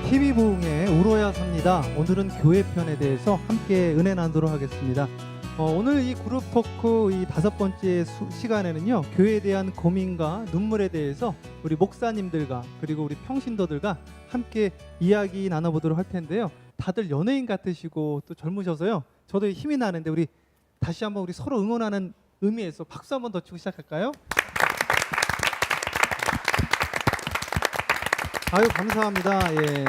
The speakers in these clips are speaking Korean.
TV부흥의 울어야 삽니다. 오늘은 교회 편에 대해서 함께 은혜 나누도록 하겠습니다. 오늘 이 그룹 토크 이 5번째 시간에는요, 교회에 대한 고민과 눈물에 대해서 우리 목사님들과 그리고 우리 평신도들과 함께 이야기 나눠보도록 할 텐데요. 다들 연예인 같으시고 또 젊으셔서요, 저도 힘이 나는데 우리 다시 한번 우리 서로 응원하는 의미에서 박수 한번 더 치고 시작할까요? 아유, 감사합니다. 예.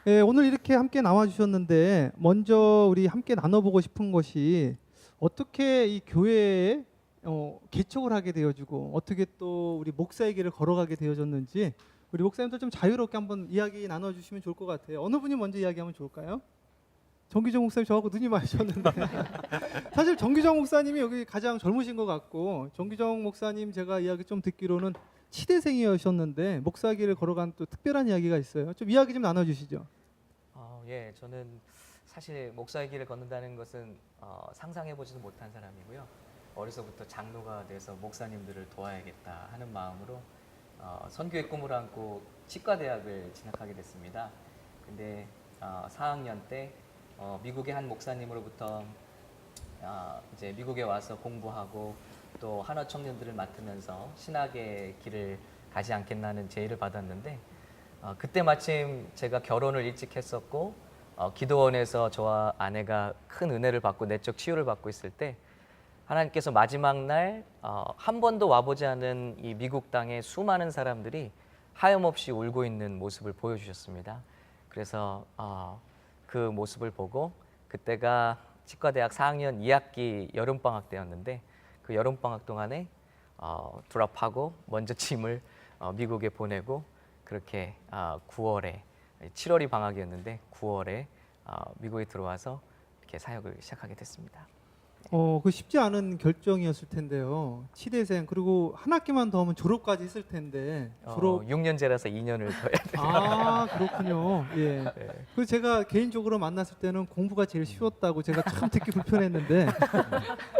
예, 오늘 이렇게 함께 나와주셨는데 먼저 우리 함께 나눠보고 싶은 것이 어떻게 이 교회에 개척을 하게 되어지고 어떻게 또 우리 목사의 길을 걸어가게 되어졌는지 우리 목사님들 좀 자유롭게 한번 이야기 나눠주시면 좋을 것 같아요. 어느 분이 먼저 이야기하면 좋을까요? 정기정 목사님 저하고 눈이 마주쳤는데 사실 정기정 목사님이 여기 가장 젊으신 것 같고, 정기정 목사님 제가 이야기 좀 듣기로는 치대생이셨는데 목사길을 걸어간 또 특별한 이야기가 있어요. 좀 이야기 좀 나눠주시죠. 예, 저는 사실 목사의 길을 걷는다는 것은 상상해보지도 못한 사람이고요. 어려서부터 장로가 돼서 목사님들을 도와야겠다 하는 마음으로 선교의 꿈을 안고 치과대학을 진학하게 됐습니다. 근데 4학년 때 미국의 한 목사님으로부터 이제 미국에 와서 공부하고 또 한화 청년들을 맡으면서 신학의 길을 가지 않겠나는 제의를 받았는데, 그때 마침 제가 결혼을 일찍 했었고 기도원에서 저와 아내가 큰 은혜를 받고 내적 치유를 받고 있을 때 하나님께서 마지막 날 한 번도 와보지 않은 이 미국 땅의 수많은 사람들이 하염없이 울고 있는 모습을 보여주셨습니다. 그래서 그 모습을 보고, 그때가 치과대학 4학년 2학기 여름방학 때였는데 그 여름방학 동안에 졸업하고 먼저 짐을 미국에 보내고 그렇게 9월에 7월이 방학이었는데 9월에 미국에 들어와서 이렇게 사역을 시작하게 됐습니다. 그 쉽지 않은 결정이었을 텐데요. 치대생 그리고 한 학기만 더 하면 졸업까지 했을 텐데 졸업 6년제라서 2년을 더 해야 돼요. 아, 그렇군요. 예. 네. 그 제가 개인적으로 만났을 때는 공부가 제일 쉬웠다고 제가 참 듣기 불편했는데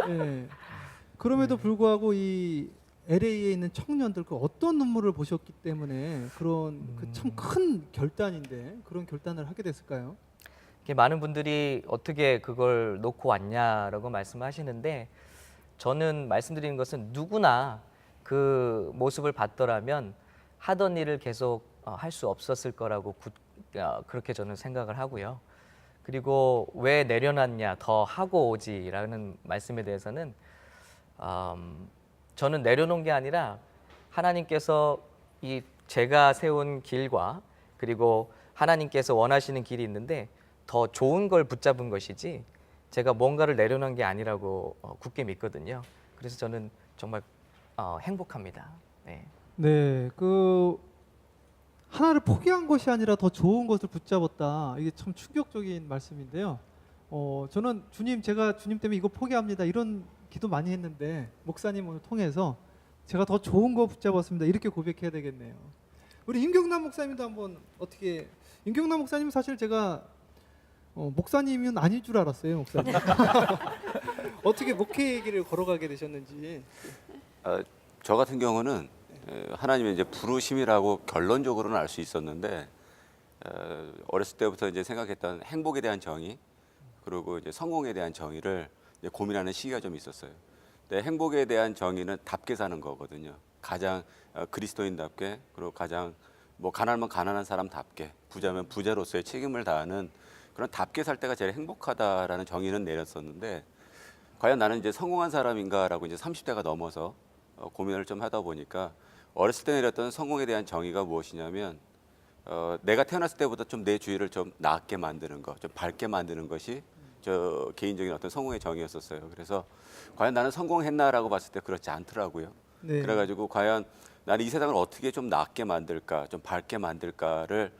예. 그럼에도 불구하고 이 LA에 있는 청년들 그 어떤 눈물을 보셨기 때문에 그런 그 참 큰 결단인데 그런 결단을 하게 됐을까요? 많은 분들이 어떻게 그걸 놓고 왔냐라고 말씀하시는데, 저는 말씀드리는 것은 누구나 그 모습을 봤더라면 하던 일을 계속 할 수 없었을 거라고 그렇게 저는 생각을 하고요. 그리고 왜 내려놨냐, 더 하고 오지라는 말씀에 대해서는 저는 내려놓은 게 아니라 하나님께서 이 제가 세운 길과 그리고 하나님께서 원하시는 길이 있는데 더 좋은 걸 붙잡은 것이지 제가 뭔가를 내려놓은 게 아니라고 굳게 믿거든요. 그래서 저는 정말 행복합니다. 네. 네, 그 하나를 포기한 것이 아니라 더 좋은 것을 붙잡았다. 이게 참 충격적인 말씀인데요. 저는 주님, 제가 주님 때문에 이거 포기합니다. 이런 기도 많이 했는데 목사님을 통해서 제가 더 좋은 거 붙잡았습니다. 이렇게 고백해야 되겠네요. 우리 임경남 목사님도 한번 어떻게, 임경남 목사님 사실 제가 목사님은 아닐 줄 알았어요, 목사님. 어떻게 목회의 길을 걸어가게 되셨는지. 저 같은 경우는 하나님의 이제 부르심이라고 결론적으로는 알 수 있었는데, 어렸을 때부터 이제 생각했던 행복에 대한 정의 그리고 이제 성공에 대한 정의를 이제 고민하는 시기가 좀 있었어요. 근데 행복에 대한 정의는 답게 사는 거거든요. 가장 그리스도인답게, 그리고 가장 뭐 가난하면 가난한 사람답게, 부자면 부자로서의 책임을 다하는 그런 답게 살 때가 제일 행복하다라는 정의는 내렸었는데, 과연 나는 이제 성공한 사람인가라고 이제 30대가 넘어서 고민을 좀 하다 보니까 어렸을 때 내렸던 성공에 대한 정의가 무엇이냐면 내가 태어났을 때보다 좀 내 주위를 좀 낫게 만드는 것, 좀 밝게 만드는 것이 저 개인적인 어떤 성공의 정의였었어요. 그래서 과연 나는 성공했나라고 봤을 때 그렇지 않더라고요. 네. 그래가지고 과연 나는 이 세상을 어떻게 좀 낫게 만들까, 좀 밝게 만들까를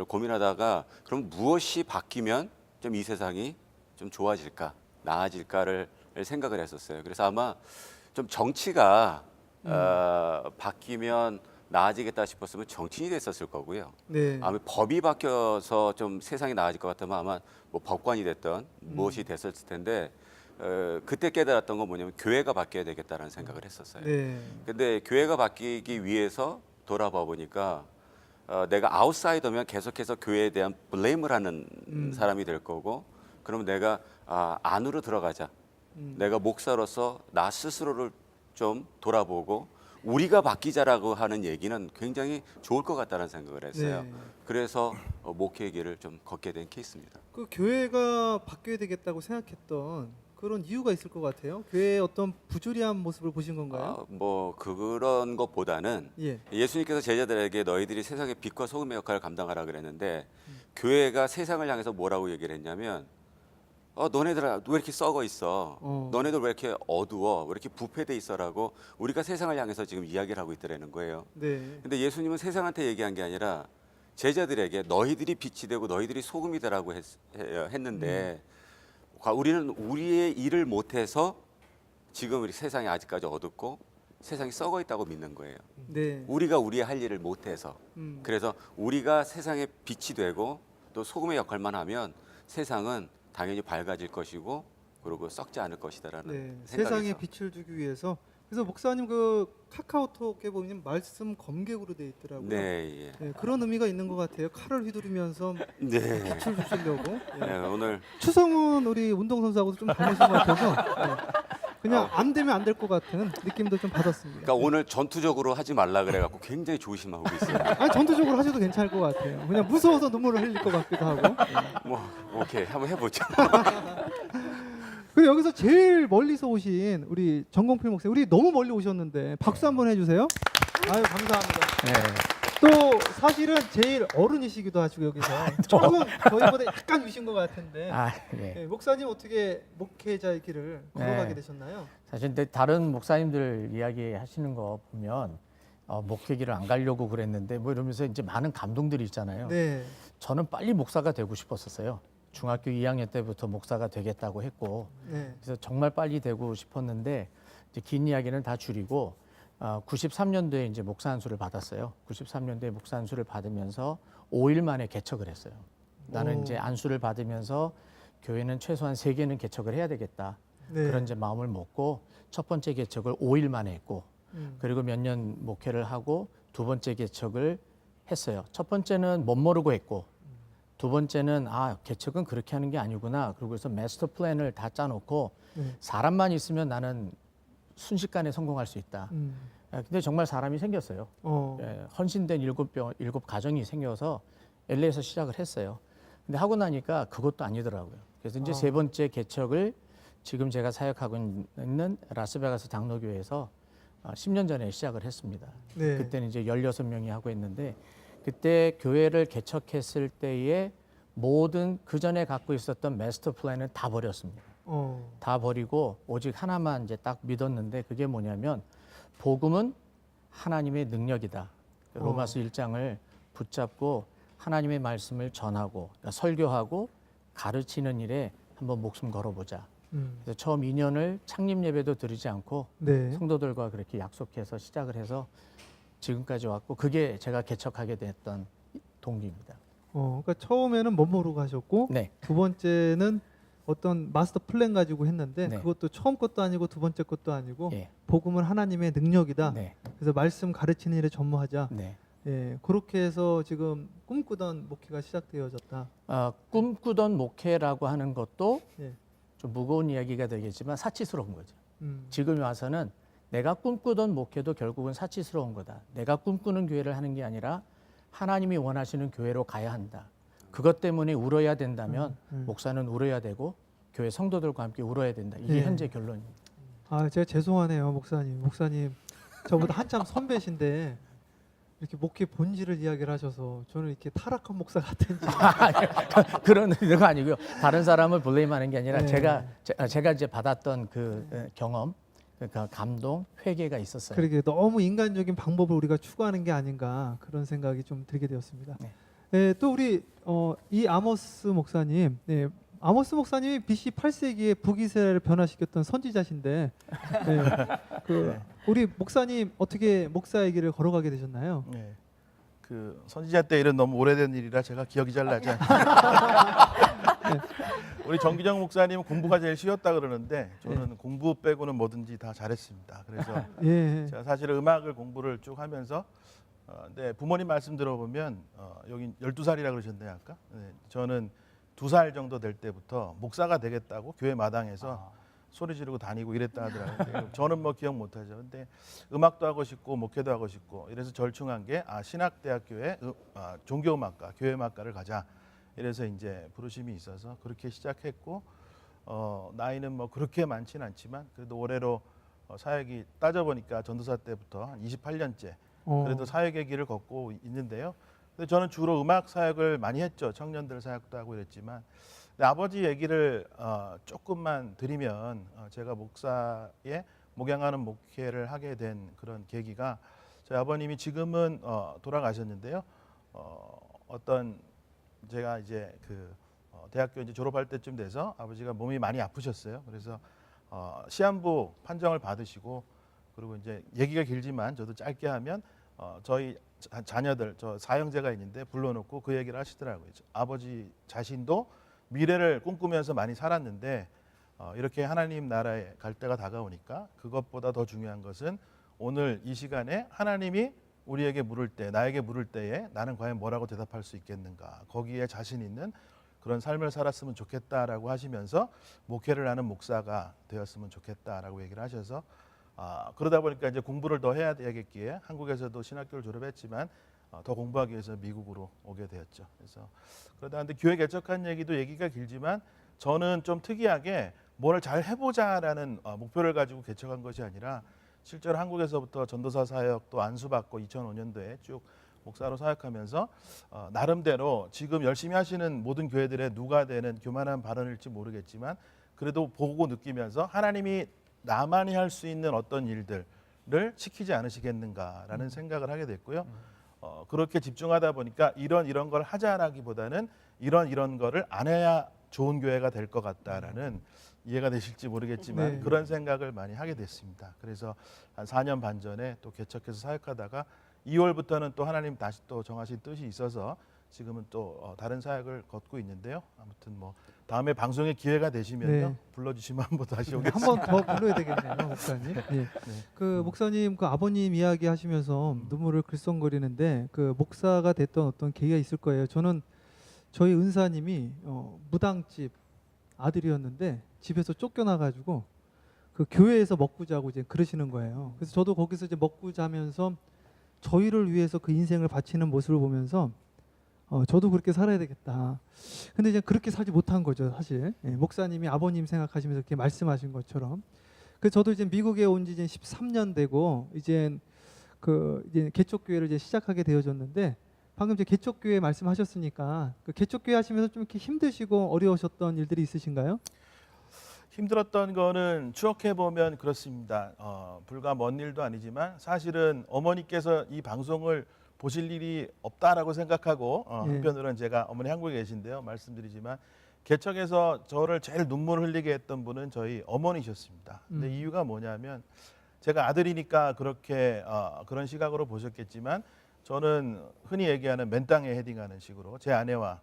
고민하다가, 그럼 무엇이 바뀌면 좀 이 세상이 좀 좋아질까, 나아질까를 생각을 했었어요. 그래서 아마 좀 정치가 바뀌면 나아지겠다 싶었으면 정치인이 됐었을 거고요. 네. 아마 법이 바뀌어서 좀 세상이 나아질 것 같으면 아마 뭐 법관이 됐던 무엇이 됐었을 텐데, 그때 깨달았던 건 뭐냐면 교회가 바뀌어야 되겠다는 생각을 했었어요. 네. 근데 교회가 바뀌기 위해서 돌아봐 보니까 내가 아웃사이더면 계속해서 교회에 대한 블레임을 하는 사람이 될 거고, 그러면 내가 안으로 들어가자. 내가 목사로서 나 스스로를 좀 돌아보고 우리가 바뀌자라고 하는 얘기는 굉장히 좋을 것 같다는 생각을 했어요. 네. 그래서 목회의 길을 좀 걷게 된 케이스입니다. 그 교회가 바뀌어야 되겠다고 생각했던 그런 이유가 있을 것 같아요. 교회의 어떤 부조리한 모습을 보신 건가요? 뭐 그런 것보다는 예. 예수님께서 제자들에게 너희들이 세상의 빛과 소금의 역할을 감당하라 그랬는데 교회가 세상을 향해서 뭐라고 얘기를 했냐면 너네들아 왜 이렇게 썩어 있어? 너네들 왜 이렇게 어두워? 왜 이렇게 부패돼 있어라고 우리가 세상을 향해서 지금 이야기를 하고 있더라는 거예요. 네. 근데 예수님은 세상한테 얘기한 게 아니라 제자들에게 너희들이 빛이 되고 너희들이 소금이 되라고 했는데 우리는 우리의 일을 못해서 지금 우리 세상이 아직까지 어둡고 세상이 썩어 있다고 믿는 거예요. 네. 우리가 우리의 할 일을 못해서. 그래서 우리가 세상의 빛이 되고 또 소금의 역할만 하면 세상은 당연히 밝아질 것이고 그리고 썩지 않을 것이다라는 네. 생각에서. 세상에 빛을 주기 위해서. 그래서 목사님 그 카카오톡에 보면 말씀 검객으로 돼 있더라고요. 네, 예. 네, 그런 의미가 있는 것 같아요. 칼을 휘두르면서 네. 빛을 주시려고. 예. 네, 오늘 추성훈 우리 운동선수하고도 좀 닮으신 것 같아서 그냥 안 되면 안 될 것 같은 느낌도 좀 받았습니다. 그러니까 오늘 전투적으로 하지 말라 그래갖고 굉장히 조심하고 있어요. 아니 전투적으로 하셔도 괜찮을 것 같아요. 그냥 무서워서 눈물을 흘릴 것 같기도 하고. 뭐 오케이 한번 해보죠. 그리고 여기서 제일 멀리서 오신 우리 정공필 목사님, 우리 너무 멀리 오셨는데 박수 한번 해주세요. 아유 감사합니다. 네. 또 사실은 제일 어른이시기도 하시고 여기서 조금 저희보다 약간 위신 것 같은데 예. 네, 목사님 어떻게 목회자의 길을 걸어가게 네. 되셨나요? 사실 근데 다른 목사님들 이야기하시는 거 보면 목회길을 안 가려고 그랬는데 뭐 이러면서 이제 많은 감동들이 있잖아요. 네. 저는 빨리 목사가 되고 싶었었어요. 중학교 2학년 때부터 목사가 되겠다고 했고, 네. 그래서 정말 빨리 되고 싶었는데 이제 긴 이야기는 다 줄이고 93년도에 이제 목사 안수를 받았어요. 93년도에 목사 안수를 받으면서 5일 만에 개척을 했어요. 나는 오. 이제 안수를 받으면서 교회는 최소한 3개는 개척을 해야 되겠다. 네. 그런 이제 마음을 먹고 첫 번째 개척을 5일 만에 했고, 그리고 몇 년 목회를 하고 두 번째 개척을 했어요. 첫 번째는 못 모르고 했고, 두 번째는 개척은 그렇게 하는 게 아니구나. 그러고 해서 마스터 플랜을 다 짜놓고 네. 사람만 있으면 나는 순식간에 성공할 수 있다. 근데 정말 사람이 생겼어요. 헌신된 7 가정이 생겨서 LA에서 시작을 했어요. 근데 하고 나니까 그것도 아니더라고요. 그래서 이제 세 번째 개척을 지금 제가 사역하고 있는 라스베가스 장로교회에서 10년 전에 시작을 했습니다. 네. 그때는 이제 16명이 하고 있는데, 그때 교회를 개척했을 때의 모든 그 전에 갖고 있었던 마스터 플랜은 다 버렸습니다. 다 버리고 오직 하나만 이제 딱 믿었는데, 그게 뭐냐면 복음은 하나님의 능력이다. 로마서 1장을 붙잡고 하나님의 말씀을 전하고, 그러니까 설교하고 가르치는 일에 한번 목숨 걸어보자. 그래서 처음 2년을 창립 예배도 드리지 않고 네. 성도들과 그렇게 약속해서 시작을 해서 지금까지 왔고, 그게 제가 개척하게 됐던 동기입니다. 그러니까 처음에는 못 모르고 하셨고 네. 두 번째는 어떤 마스터 플랜 가지고 했는데 네. 그것도 처음 것도 아니고 두 번째 것도 아니고 예. 복음은 하나님의 능력이다. 네. 그래서 말씀 가르치는 일에 전무하자. 네. 예, 그렇게 해서 지금 꿈꾸던 목회가 시작되어졌다. 꿈꾸던 목회라고 하는 것도 예. 좀 무거운 이야기가 되겠지만 사치스러운 거죠. 음. 지금 와서는 내가 꿈꾸던 목회도 결국은 사치스러운 거다. 내가 꿈꾸는 교회를 하는 게 아니라 하나님이 원하시는 교회로 가야 한다. 그것 때문에 울어야 된다면 목사는 울어야 되고 교회 성도들과 함께 울어야 된다. 이게 네. 현재 결론입니다. 제가 죄송하네요, 목사님. 목사님 저보다 한참 선배신데 이렇게 목회 본질을 이야기를 하셔서 저는 이렇게 타락한 목사 같은지. 그런 의도가 아니고요. 다른 사람을 블레임하는 게 아니라 네. 제가 이제 받았던 그 경험, 그러니까 감동, 회개가 있었어요. 그러게 너무 인간적인 방법을 우리가 추구하는 게 아닌가 그런 생각이 좀 들게 되었습니다. 네. 네, 또 우리 이 아모스 목사님, 네, 아모스 목사님이 BC 8세기에 북이스라엘을 변화시켰던 선지자신데, 네, 우리 목사님 어떻게 목사의 길을 걸어가게 되셨나요? 네. 그 선지자 때 일은 너무 오래된 일이라 제가 기억이 잘 나지 않습니다. 우리 정기정 목사님은 공부가 제일 쉬웠다 그러는데 저는 공부 빼고는 뭐든지 다 잘했습니다. 그래서 예, 제가 사실 음악을 공부를 쭉 하면서 근데 부모님 말씀 들어보면 여기 12살이라 그러셨네요 아까. 네, 저는 2살 정도 될 때부터 목사가 되겠다고 교회 마당에서 소리 지르고 다니고 이랬다 하더라고요. 저는 뭐 기억 못하죠. 근데 음악도 하고 싶고 목회도 하고 싶고 이래서 절충한 게 신학대학교에 종교음악과 교회음악과를 가자. 이래서 이제 부르심이 있어서 그렇게 시작했고 나이는 뭐 그렇게 많지는 않지만 그래도 올해로 사역이 따져보니까 전도사 때부터 한 28년째 그래도 사역의 길을 걷고 있는데요. 근데 저는 주로 음악 사역을 많이 했죠. 청년들 사역도 하고 이랬지만 근데 아버지 얘기를 조금만 드리면 제가 목사에 목양하는 목회를 하게 된 그런 계기가 저희 아버님이 지금은 돌아가셨는데요. 어떤 제가 이제 그 대학교 이제 졸업할 때쯤 돼서 아버지가 몸이 많이 아프셨어요. 그래서 시한부 판정을 받으시고 그리고 이제 얘기가 길지만 저도 짧게 하면 저희 자녀들 저 사형제가 있는데 불러놓고 그 얘기를 하시더라고요. 아버지 자신도 미래를 꿈꾸면서 많이 살았는데 이렇게 하나님 나라에 갈 때가 다가오니까 그것보다 더 중요한 것은 오늘 이 시간에 하나님이 우리에게 물을 때 나에게 물을 때에 나는 과연 뭐라고 대답할 수 있겠는가 거기에 자신 있는 그런 삶을 살았으면 좋겠다라고 하시면서 목회를 하는 목사가 되었으면 좋겠다라고 얘기를 하셔서 그러다 보니까 이제 공부를 더 해야 되겠기에 한국에서도 신학교를 졸업했지만 더 공부하기 위해서 미국으로 오게 되었죠. 그래서 그러다 근데 교회 개척한 얘기가 길지만 저는 좀 특이하게 뭘 잘 해보자라는 목표를 가지고 개척한 것이 아니라 실제로 한국에서부터 전도사 사역도 안수받고 2005년도에 쭉 목사로 사역하면서 나름대로 지금 열심히 하시는 모든 교회들의 누가 되는 교만한 발언일지 모르겠지만 그래도 보고 느끼면서 하나님이 나만이 할 수 있는 어떤 일들을 시키지 않으시겠는가라는 생각을 하게 됐고요. 그렇게 집중하다 보니까 이런 걸 하자라기보다는 이런 거를 안 해야 좋은 교회가 될 것 같다라는 이해가 되실지 모르겠지만 네. 그런 생각을 많이 하게 됐습니다. 그래서 한 4년 반 전에 또 개척해서 사역하다가 2월부터는 또 하나님 다시 또 정하신 뜻이 있어서 지금은 또 다른 사역을 걷고 있는데요. 아무튼 뭐 다음에 방송에 기회가 되시면요 네. 불러주시면 한번 다시 오겠습니다. 한 번 더 불러야 되겠네요, 목사님. 예. 그 목사님 그 아버님 이야기하시면서 눈물을 글썽거리는데 그 목사가 됐던 어떤 계기가 있을 거예요. 저는 저희 은사님이 무당집 아들이었는데 집에서 쫓겨나가지고 그 교회에서 먹고 자고 이제 그러시는 거예요. 그래서 저도 거기서 이제 먹고 자면서 저희를 위해서 그 인생을 바치는 모습을 보면서 저도 그렇게 살아야 되겠다. 근데 이제 그렇게 살지 못한 거죠, 사실. 예, 목사님이 아버님 생각하시면서 이렇게 말씀하신 것처럼. 그래서 저도 이제 미국에 온 지 이제 13년 되고 이제 이제 개척교회를 이제 시작하게 되어졌는데 방금 이제 개척교회 말씀하셨으니까 그 개척교회 하시면서 좀 이렇게 힘드시고 어려우셨던 일들이 있으신가요? 힘들었던 거는 추억해 보면 그렇습니다. 불과 먼 일도 아니지만 사실은 어머니께서 이 방송을 보실 일이 없다라고 생각하고 한편으로는 제가 어머니 한국에 계신데요. 말씀드리지만 개척에서 저를 제일 눈물 흘리게 했던 분은 저희 어머니셨습니다. 근데 이유가 뭐냐면 제가 아들이니까 그렇게 그런 시각으로 보셨겠지만 저는 흔히 얘기하는 맨땅에 헤딩하는 식으로 제 아내와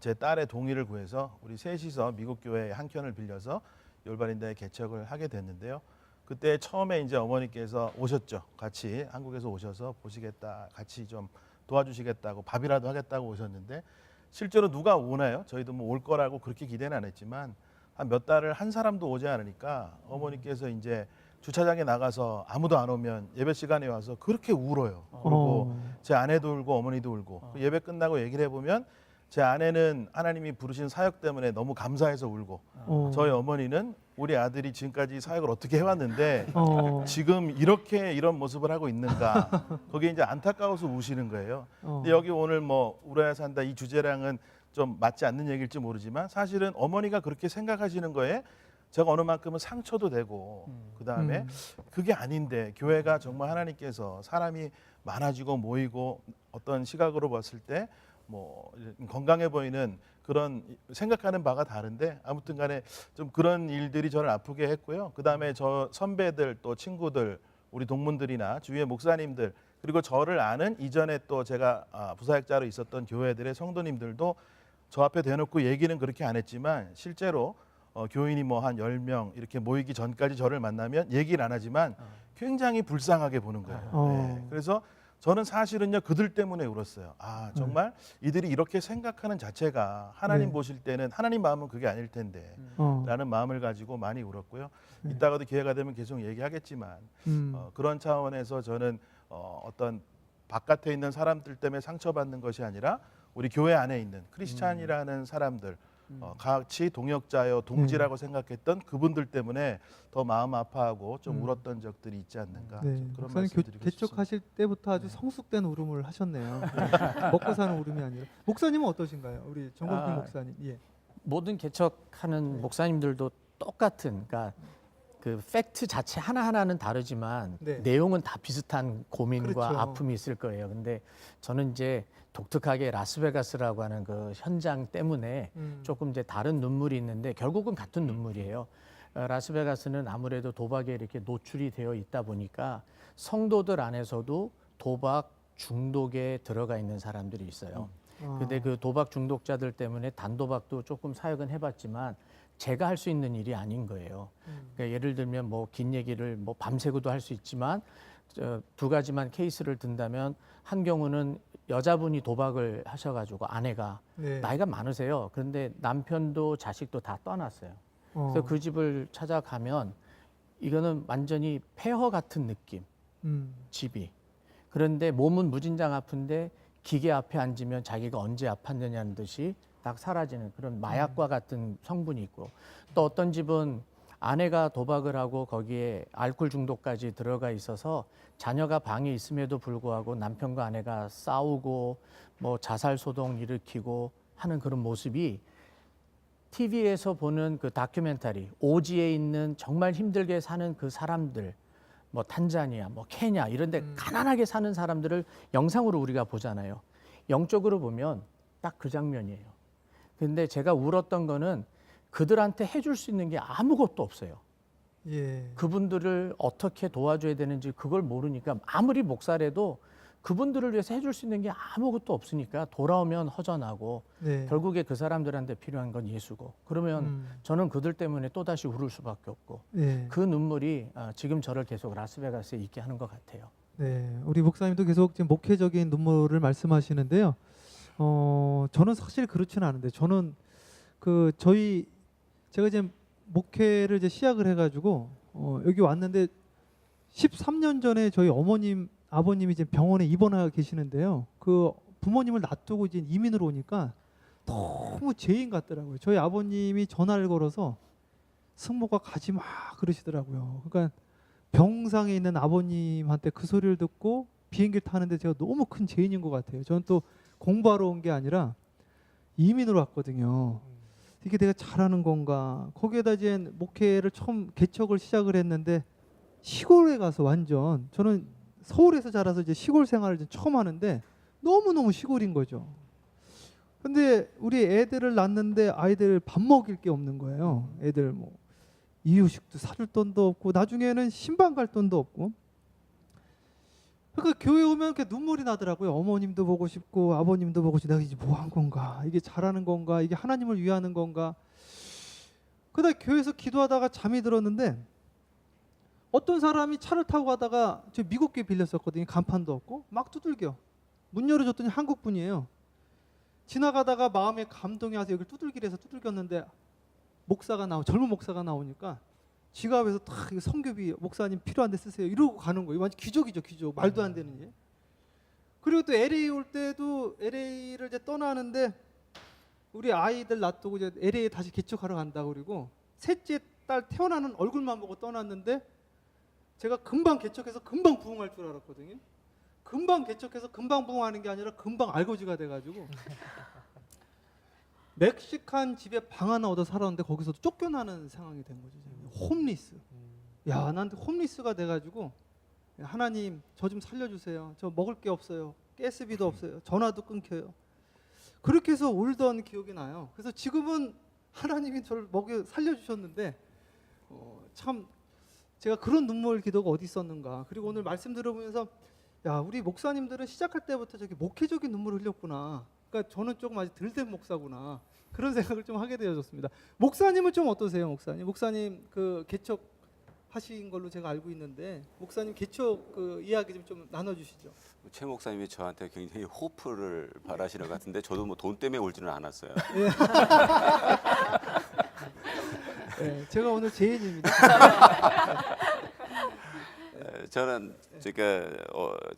제 딸의 동의를 구해서 우리 셋이서 미국 교회 한 켠을 빌려서 열반인대에 개척을 하게 됐는데요. 그때 처음에 이제 어머니께서 오셨죠. 같이 한국에서 오셔서 보시겠다, 같이 좀 도와주시겠다고 밥이라도 하겠다고 오셨는데 실제로 누가 오나요? 저희도 뭐 올 거라고 그렇게 기대는 안 했지만 한 몇 달을 한 사람도 오지 않으니까 어머니께서 이제 주차장에 나가서 아무도 안 오면 예배 시간에 와서 그렇게 울어요. 그리고 제 아내도 울고 어머니도 울고 예배 끝나고 얘기를 해보면 제 아내는 하나님이 부르신 사역 때문에 너무 감사해서 울고 저희 어머니는 우리 아들이 지금까지 사역을 어떻게 해왔는데 지금 이런 모습을 하고 있는가 거기에 이제 안타까워서 우시는 거예요. 근데 여기 오늘 뭐 울어야 산다 이 주제랑은 좀 맞지 않는 얘기일지 모르지만 사실은 어머니가 그렇게 생각하시는 거에 제가 어느 만큼은 상처도 되고 그다음에 그게 아닌데 교회가 정말 하나님께서 사람이 많아지고 모이고 어떤 시각으로 봤을 때 뭐 건강해 보이는 그런 생각하는 바가 다른데 아무튼 간에 좀 그런 일들이 저를 아프게 했고요. 그다음에 저 선배들 또 친구들 우리 동문들이나 주위의 목사님들 그리고 저를 아는 이전에 또 제가 부사역자로 있었던 교회들의 성도님들도 저 앞에 대놓고 얘기는 그렇게 안 했지만 실제로 교인이 뭐 한 10명 이렇게 모이기 전까지 저를 만나면 얘기를 안 하지만 굉장히 불쌍하게 보는 거예요. 네. 그래서 저는 사실은요 그들 때문에 울었어요. 아 정말 이들이 이렇게 생각하는 자체가 하나님 네. 보실 때는 하나님 마음은 그게 아닐 텐데 어. 라는 마음을 가지고 많이 울었고요. 네. 이따가도 기회가 되면 계속 얘기하겠지만 그런 차원에서 저는 어떤 바깥에 있는 사람들 때문에 상처받는 것이 아니라 우리 교회 안에 있는 크리스찬이라는 사람들 같이 동역자여 동지라고 생각했던 그분들 때문에 더 마음 아파하고 좀 울었던 적들이 있지 않는가 네. 좀 그런 목사님 말씀 드리고 싶습니다. 개척하실 때부터 아주 네. 성숙된 울음을 하셨네요. 먹고 사는 울음이 아니라. 목사님은 어떠신가요? 우리 정범필 아, 목사님. 예. 모든 개척하는 목사님들도 똑같은, 그러니까 그 팩트 자체 하나하나는 다르지만 네. 내용은 다 비슷한 고민과 그렇죠. 아픔이 있을 거예요. 근데 저는 이제 독특하게 라스베가스라고 하는 그 현장 때문에 조금 이제 다른 눈물이 있는데 결국은 같은 눈물이에요. 라스베가스는 아무래도 도박에 이렇게 노출이 되어 있다 보니까 성도들 안에서도 도박 중독에 들어가 있는 사람들이 있어요. 근데 그 도박 중독자들 때문에 단도박도 조금 사역은 해봤지만 제가 할 수 있는 일이 아닌 거예요. 그러니까 예를 들면 뭐 긴 얘기를 뭐 밤새고도 할 수 있지만 두 가지만 케이스를 든다면 한 경우는 여자분이 도박을 하셔가지고 아내가 네. 나이가 많으세요. 그런데 남편도 자식도 다 떠났어요. 그래서 그 집을 찾아가면 이거는 완전히 폐허 같은 느낌, 집이. 그런데 몸은 무진장 아픈데 기계 앞에 앉으면 자기가 언제 아팠느냐는 듯이 딱 사라지는 그런 마약과 같은 성분이 있고, 또 어떤 집은 아내가 도박을 하고 거기에 알코올 중독까지 들어가 있어서 자녀가 방에 있음에도 불구하고 남편과 아내가 싸우고 뭐 자살 소동 일으키고 하는 그런 모습이 TV에서 보는 그 다큐멘터리, 오지에 있는 정말 힘들게 사는 그 사람들, 뭐 탄자니아, 뭐 케냐 이런 데 가난하게 사는 사람들을 영상으로 우리가 보잖아요. 영적으로 보면 딱 그 장면이에요. 근데 제가 울었던 거는 그들한테 해줄 수 있는 게 아무것도 없어요. 예. 그분들을 어떻게 도와줘야 되는지 그걸 모르니까 아무리 목사래도 그분들을 위해서 해줄 수 있는 게 아무것도 없으니까 돌아오면 허전하고 네. 결국에 그 사람들한테 필요한 건 예수고, 그러면 저는 그들 때문에 또다시 울을 수밖에 없고 네. 그 눈물이 지금 저를 계속 라스베가스에 있게 하는 것 같아요. 네. 우리 목사님도 계속 지금 목회적인 눈물을 말씀하시는데요. 저는 사실 그렇지는 않은데 저는 제가 이제 목회를 이제 시작을 해가지고 여기 왔는데 13년 전에 저희 아버님이 이제 병원에 입원하고 계시는데요. 그 부모님을 놔두고 이제 이민을 오니까 너무 죄인 같더라고요. 저희 아버님이 전화를 걸어서 승모가 가지 마 그러시더라고요. 그러니까 병상에 있는 아버님한테 그 소리를 듣고 비행기를 타는데 제가 너무 큰 죄인인 것 같아요. 저는 또 공부하러 온 게 아니라 이민으로 왔거든요. 이게 내가 잘하는 건가? 거기에다 이제 목회를 처음 개척을 시작을 했는데 시골에 가서 완전 저는 서울에서 자라서 이제 시골 생활을 이제 처음 하는데 너무너무 시골인 거죠. 근데 우리 애들을 낳는데 아이들 밥 먹일 게 없는 거예요. 애들 뭐 이유식도 사줄 돈도 없고 나중에는 신방 갈 돈도 없고. 그러니까 교회 오면 이렇게 눈물이 나더라고요. 어머님도 보고 싶고 아버님도 보고 싶고 내가 이제 뭐 한 건가? 이게 잘하는 건가? 이게 하나님을 위하는 건가? 그다음 교회에서 기도하다가 잠이 들었는데 어떤 사람이 차를 타고 가다가 저 미국계 빌렸었거든요. 간판도 없고 막 두들겨. 문 열어줬더니 한국 분이에요. 지나가다가 마음에 감동이 와서 여기 두들기를 해서 두들겼는데 젊은 목사가 나오니까 지갑에서 탁 성교비 목사님 필요한데 쓰세요 이러고 가는 거예요. 완전 기적이죠, 기적. 말도 안 되는 일. 그리고 또 LA 올 때도 LA를 이제 떠나는데 우리 아이들 놔두고 이제 LA 다시 개척하러 간다 그리고 셋째 딸 태어나는 얼굴만 보고 떠났는데 제가 금방 개척해서 금방 부흥할 줄 알았거든요. 금방 개척해서 금방 부흥하는 게 아니라 금방 알거지가 돼가지고 멕시칸 집에 방 하나 얻어 살았는데 거기서도 쫓겨나는 상황이 된 거죠. 홈리스. 야, 난 홈리스가 돼가지고 하나님 저 좀 살려주세요. 저 먹을 게 없어요. 가스비도 없어요. 전화도 끊겨요. 그렇게 해서 울던 기억이 나요. 그래서 지금은 하나님이 저를 살려주셨는데 참 제가 그런 눈물 기도가 어디 있었는가. 그리고 오늘 말씀 들어보면서 야, 우리 목사님들은 시작할 때부터 저기 목회적인 눈물을 흘렸구나. 그러니까 저는 조금 아직 덜 된 목사구나. 그런 생각을 좀 하게 되어졌습니다. 목사님은 좀 어떠세요, 목사님? 목사님 그 개척 하신 걸로 제가 알고 있는데 목사님 개척 그 이야기 좀 나눠주시죠. 최 목사님이 저한테 굉장히 호프를 바라시는 것 같은데 저도 뭐 돈 때문에 울지는 않았어요. 네, 제가 오늘 제인입니다. 저는 제가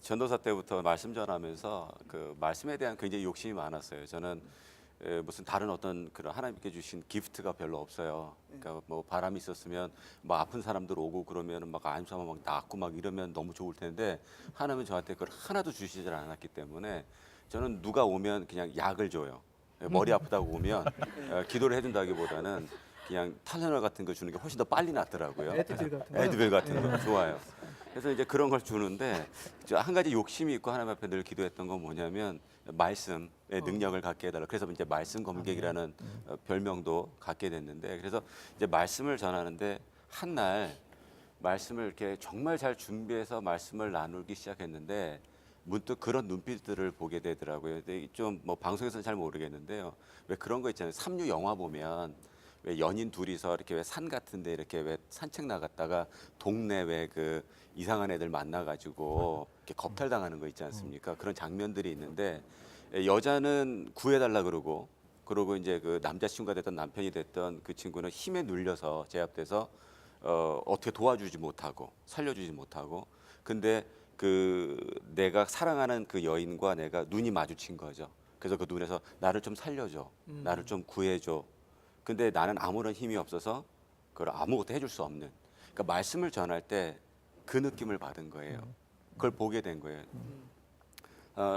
전도사 때부터 말씀 전하면서 그 말씀에 대한 굉장히 욕심이 많았어요. 저는 무슨 다른 어떤 그런 하나님께 주신 기프트가 별로 없어요. 그러니까 뭐 바람이 있었으면 뭐 아픈 사람들 오고 그러면 막 안수하면 막 낫고 막 이러면 너무 좋을 텐데 하나님은 저한테 그걸 하나도 주시질 않았기 때문에 저는 누가 오면 그냥 약을 줘요. 머리 아프다고 오면 기도를 해준다기보다는 그냥 탈레놀 같은 거 주는 게 훨씬 더 빨리 낫더라고요. 에드빌 같은 거. 에드빌 같은 거 좋아요. 그래서 이제 그런 걸 주는데 한 가지 욕심이 있고 하나님 앞에 늘 기도했던 건 뭐냐면 말씀의 능력을 갖게 해달라. 그래서 이제 말씀 검객이라는 별명도 갖게 됐는데 그래서 이제 말씀을 전하는데 한 날 말씀을 이렇게 정말 잘 준비해서 말씀을 나누기 시작했는데 문득 그런 눈빛들을 보게 되더라고요. 좀 뭐 방송에서는 잘 모르겠는데요. 왜 그런 거 있잖아요. 삼류 영화 보면 왜 연인 둘이서 이렇게 왜 산 같은데 이렇게 왜 산책 나갔다가 동네 왜 그 이상한 애들 만나가지고 이렇게 겁탈 당하는 거 있지 않습니까? 그런 장면들이 있는데 여자는 구해달라 그러고 이제 그 남자친구가 됐던 남편이 됐던 그 친구는 힘에 눌려서 제압돼서 어떻게 도와주지 못하고 살려주지 못하고 근데 그 내가 사랑하는 그 여인과 내가 눈이 마주친 거죠. 그래서 그 눈에서 나를 좀 살려줘, 나를 좀 구해줘. 근데 나는 아무런 힘이 없어서 그걸 아무것도 해줄 수 없는. 그러니까 말씀을 전할 때 그 느낌을 받은 거예요. 그걸 보게 된 거예요.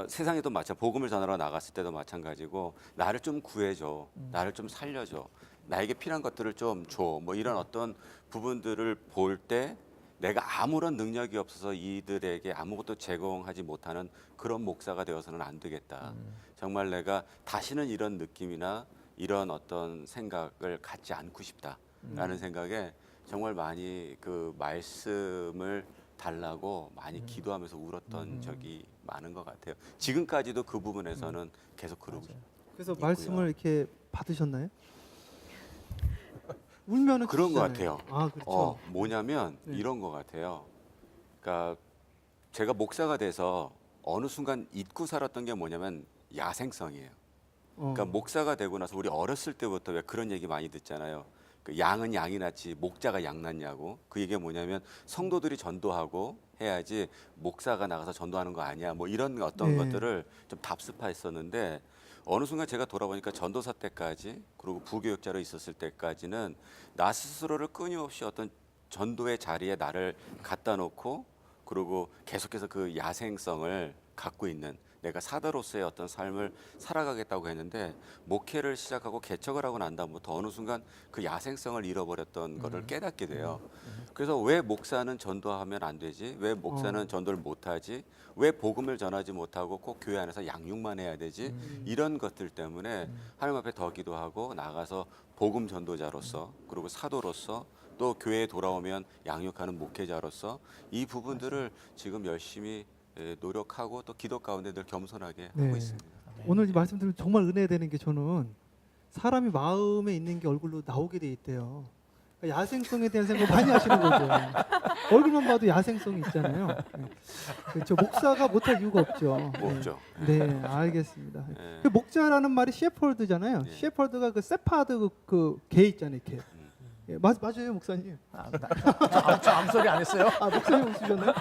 세상에도 복음을 전하러 나갔을 때도 마찬가지고 나를 좀 구해줘, 나를 좀 살려줘, 나에게 필요한 것들을 좀 줘. 뭐 이런 어떤 부분들을 볼 때 내가 아무런 능력이 없어서 이들에게 아무것도 제공하지 못하는 그런 목사가 되어서는 안 되겠다. 정말 내가 다시는 이런 느낌이나 이런 어떤 생각을 갖지 않고 싶다라는 생각에 정말 많이 그 말씀을 달라고 많이 기도하면서 울었던 적이 많은 것 같아요. 지금까지도 그 부분에서는 계속 그러고 그래서 있고요. 말씀을 이렇게 받으셨나요? 울면은 그런 것 크시잖아요. 같아요. 아 그렇죠. 뭐냐면 네. 이런 것 같아요. 그러니까 제가 목사가 돼서 어느 순간 잊고 살았던 게 뭐냐면 야생성이에요. 그러니까 목사가 되고 나서 우리 어렸을 때부터 왜 그런 얘기 많이 듣잖아요. 그 양은 양이 낳지 목자가 양 낳냐고. 그 얘기가 뭐냐면 성도들이 전도하고 해야지 목사가 나가서 전도하는 거 아니야. 뭐 이런 어떤 네. 것들을 좀 답습했었는데 어느 순간 제가 돌아보니까 전도사 때까지 그리고 부교육자로 있었을 때까지는 나 스스로를 끊임없이 어떤 전도의 자리에 나를 갖다 놓고 그리고 계속해서 그 야생성을 갖고 있는 내가 사도로서의 어떤 삶을 살아가겠다고 했는데 목회를 시작하고 개척을 하고 난 다음부터 어느 순간 그 야생성을 잃어버렸던 거를 깨닫게 돼요. 그래서 왜 목사는 전도하면 안 되지? 왜 목사는 전도를 못하지? 왜 복음을 전하지 못하고 꼭 교회 안에서 양육만 해야 되지? 이런 것들 때문에 하나님 앞에 더 기도하고 나가서 복음 전도자로서 그리고 사도로서 또 교회에 돌아오면 양육하는 목회자로서 이 부분들을 지금 열심히 노력하고 또 기도 가운데 늘 겸손하게 네. 하고 있습니다. 오늘 이 말씀 들으면 정말 은혜되는 게 저는 사람이 마음에 있는 게 얼굴로 나오게 돼 있대요. 그러니까 야생성에 대한 생각 많이 하시는 거죠. 얼굴만 봐도 야생성이 있잖아요. 네. 그렇죠. 목사가 못할 이유가 없죠. 없죠. 네, 알겠습니다. 네. 그 목자라는 말이 셰퍼드잖아요. 네. 셰퍼드가 그 세파드 그 개 있잖아요, 개. 예, 맞아요, 목사님. 암소리 안 했어요? 아, 목사님 웃으셨나요?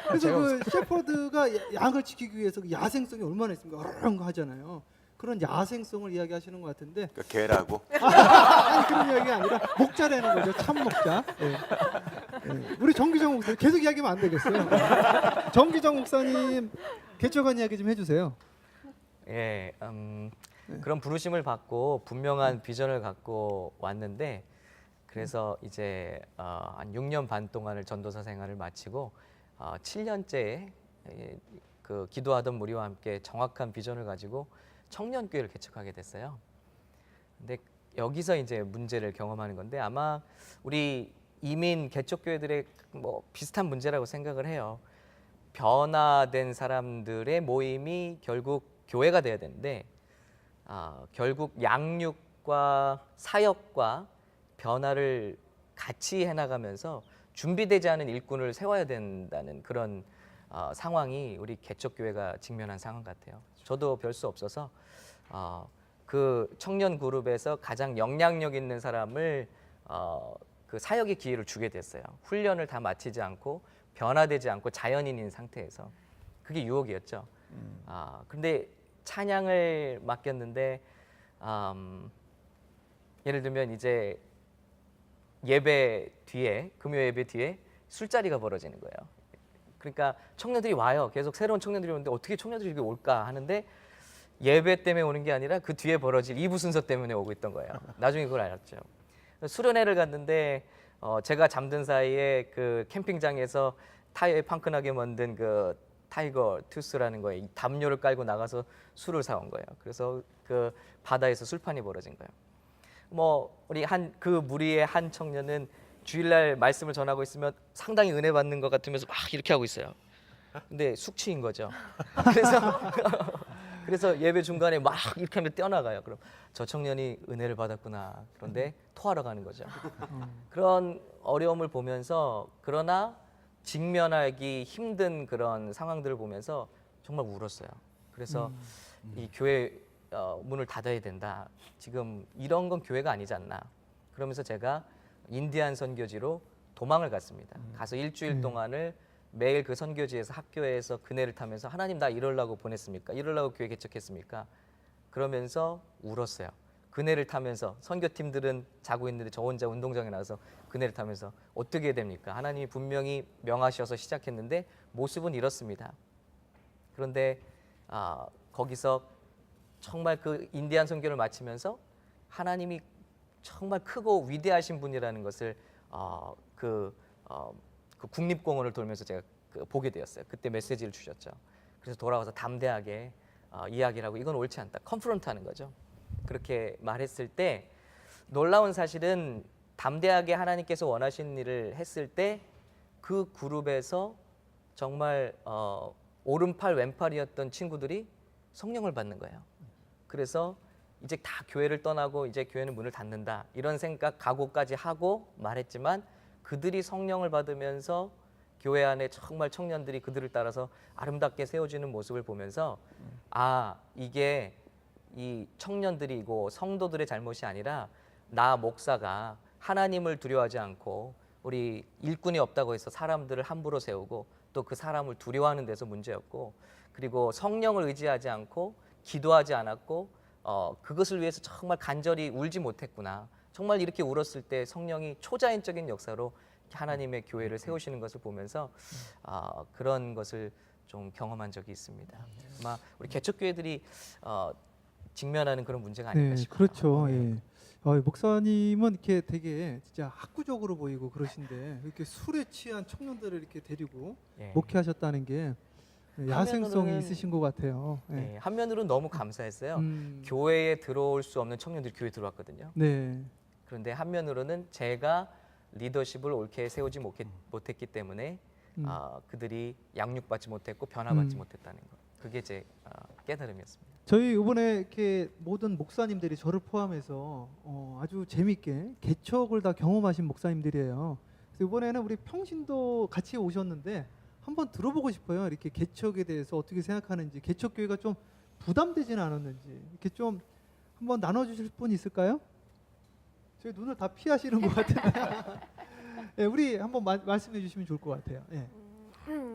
그래서 그 셰퍼드가 양을 지키기 위해서 그 야생성이 얼마나 있습니까? 그런 거 하잖아요. 그런 야생성을 이야기하시는 것 같은데 그러니까 개라고. 아니 그런 이야기가 아니라 목자라는 거죠. 참 목자. 예. 예. 우리 정기정 목사님 계속 이야기하면 안 되겠어요. 정기정 목사님 개척한 이야기 좀 해주세요. 예, 그런 부르심을 받고 분명한 비전을 갖고 왔는데 그래서 이제 한 6년 반 동안을 전도사 생활을 마치고 7년째 그 기도하던 무리와 함께 정확한 비전을 가지고 청년교회를 개척하게 됐어요. 근데 여기서 이제 문제를 경험하는 건데 아마 우리 이민 개척교회들의 뭐 비슷한 문제라고 생각을 해요. 변화된 사람들의 모임이 결국 교회가 돼야 되는데 결국 양육과 사역과 변화를 같이 해나가면서 준비되지 않은 일꾼을 세워야 된다는 그런 상황이 우리 개척교회가 직면한 상황 같아요. 저도 별 수 없어서 그 청년 그룹에서 가장 영향력 있는 사람을 그 사역의 기회를 주게 됐어요. 훈련을 다 마치지 않고 변화되지 않고 자연인인 상태에서 그게 유혹이었죠. 근데 찬양을 맡겼는데 예를 들면 이제 예배 뒤에 금요 예배 뒤에 술자리가 벌어지는 거예요. 그러니까 청년들이 와요. 계속 새로운 청년들이 오는데 어떻게 청년들이 이렇게 올까 하는데 예배 때문에 오는 게 아니라 그 뒤에 벌어질 2부 순서 때문에 오고 있던 거예요. 나중에 그걸 알았죠. 수련회를 갔는데 제가 잠든 사이에 그 캠핑장에서 타이어에 팡크나게 만든 그 타이거 투스라는 거에 이 담요를 깔고 나가서 술을 사온 거예요. 그래서 그 바다에서 술판이 벌어진 거예요. 뭐 우리 그 무리의 한 청년은 주일날 말씀을 전하고 있으면 상당히 은혜 받는 것 같으면서 막 이렇게 하고 있어요. 근데 숙취인 거죠. 그래서 예배 중간에 막 이렇게 하면 뛰어나가요. 그럼 저 청년이 은혜를 받았구나. 그런데 토하러 가는 거죠. 그런 어려움을 보면서 그러나 직면하기 힘든 그런 상황들을 보면서 정말 울었어요. 그래서 이 교회 문을 닫아야 된다. 지금 이런 건 교회가 아니지 않나. 그러면서 제가 인디안 선교지로 도망을 갔습니다. 가서 일주일 동안을 매일 그 선교지에서 학교에서 그네를 타면서 하나님 나 이러려고 보냈습니까? 이러려고 교회 개척했습니까? 그러면서 울었어요. 그네를 타면서 선교팀들은 자고 있는데 저 혼자 운동장에 나가서 그네를 타면서 어떻게 해야 됩니까? 하나님이 분명히 명하셔서 시작했는데 모습은 이렇습니다. 그런데 거기서 정말 그 인디안 선교를 마치면서 하나님이 정말 크고 위대하신 분이라는 것을 그 국립공원을 돌면서 제가 보게 되었어요. 그때 메시지를 주셨죠. 그래서 돌아와서 담대하게 이야기를 하고 이건 옳지 않다. 컨프런트하는 거죠. 그렇게 말했을 때 놀라운 사실은 담대하게 하나님께서 원하시는 일을 했을 때 그 그룹에서 정말 오른팔 왼팔이었던 친구들이 성령을 받는 거예요. 그래서 이제 다 교회를 떠나고 이제 교회는 문을 닫는다 이런 생각 각오까지 하고 말했지만 그들이 성령을 받으면서 교회 안에 정말 청년들이 그들을 따라서 아름답게 세워지는 모습을 보면서 이게 이 청년들이고 성도들의 잘못이 아니라 나 목사가 하나님을 두려워하지 않고 우리 일꾼이 없다고 해서 사람들을 함부로 세우고 또 그 사람을 두려워하는 데서 문제였고 그리고 성령을 의지하지 않고 기도하지 않았고 그것을 위해서 정말 간절히 울지 못했구나. 정말 이렇게 울었을 때 성령이 초자연적인 역사로 하나님의 교회를 세우시는 것을 보면서 그런 것을 좀 경험한 적이 있습니다. 아마 우리 개척교회들이 직면하는 그런 문제가 아닐까 싶어요. 그렇죠. 예. 목사님은 이렇게 되게 진짜 학구적으로 보이고 그러신데 이렇게 술에 취한 청년들을 이렇게 데리고 예. 목회하셨다는 게 야생성이 한면으로는- 있으신 것 같아요. 네, 한면으로는 너무 감사했어요. 음. 교회에 들어올 수 없는 청년들이 교회에 들어왔거든요. 네. 그런데 한면으로는 제가 리더십을 옳게 세우지 못했기 때문에 그들이 양육받지 못했고 변화받지 못했다는 것. 그게 제 깨달음이었습니다. 저희 이번에 이렇게 모든 목사님들이 저를 포함해서 아주 재미있게 개척을 다 경험하신 목사님들이에요. 그래서 이번에는 우리 평신도 같이 오셨는데 한번 들어보고 싶어요. 이렇게 개척에 대해서 어떻게 생각하는지, 개척 교회가 좀 부담되지는 않았는지 이렇게 좀 한번 나눠주실 분 있을까요? 저희 눈을 다 피하시는 것 같은데. 네, 우리 한번 말씀해 주시면 좋을 것 같아요. 네.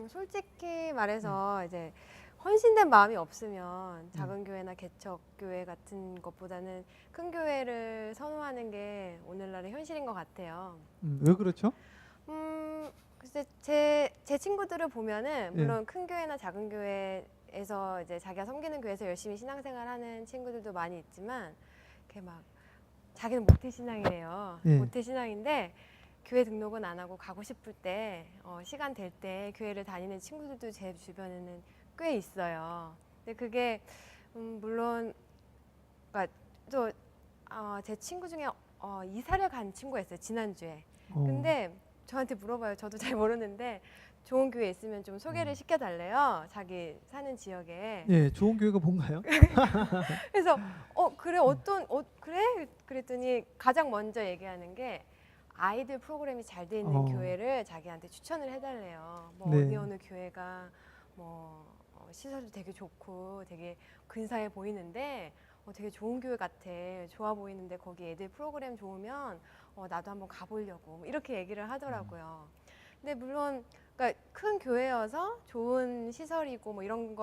솔직히 말해서 이제 헌신된 마음이 없으면 작은 교회나 개척 교회 같은 것보다는 큰 교회를 선호하는 게 오늘날의 현실인 것 같아요. 왜 그렇죠? 글쎄 제 친구들을 보면은 물론 큰 교회나 작은 교회에서 이제 자기가 섬기는 교회에서 열심히 신앙생활하는 친구들도 많이 있지만 이렇게 막 자기는 모태신앙이래요. 모태신앙인데 교회 등록은 안 하고 가고 싶을 때 시간 될 때 교회를 다니는 친구들도 제 주변에는 꽤 있어요. 근데 그게 물론 그러니까 제 친구 중에 이사를 간 친구가 있어요. 지난주에. 근데 저한테 물어봐요. 저도 잘 모르는데 좋은 교회 있으면 좀 소개를 시켜달래요. 자기 사는 지역에. 네, 좋은 교회가 뭔가요? 그래서 그래 그래? 그랬더니 가장 먼저 얘기하는 게 아이들 프로그램이 잘 돼 있는 어. 교회를 자기한테 추천을 해달래요. 뭐 네. 어느 교회가 뭐 시설도 되게 좋고 되게 근사해 보이는데 되게 좋은 교회 같아, 좋아 보이는데 거기 애들 프로그램 좋으면 나도 한번 가보려고 뭐 이렇게 얘기를 하더라고요. 근데 물론 그러니까 큰 교회여서 좋은 시설이고 뭐 이런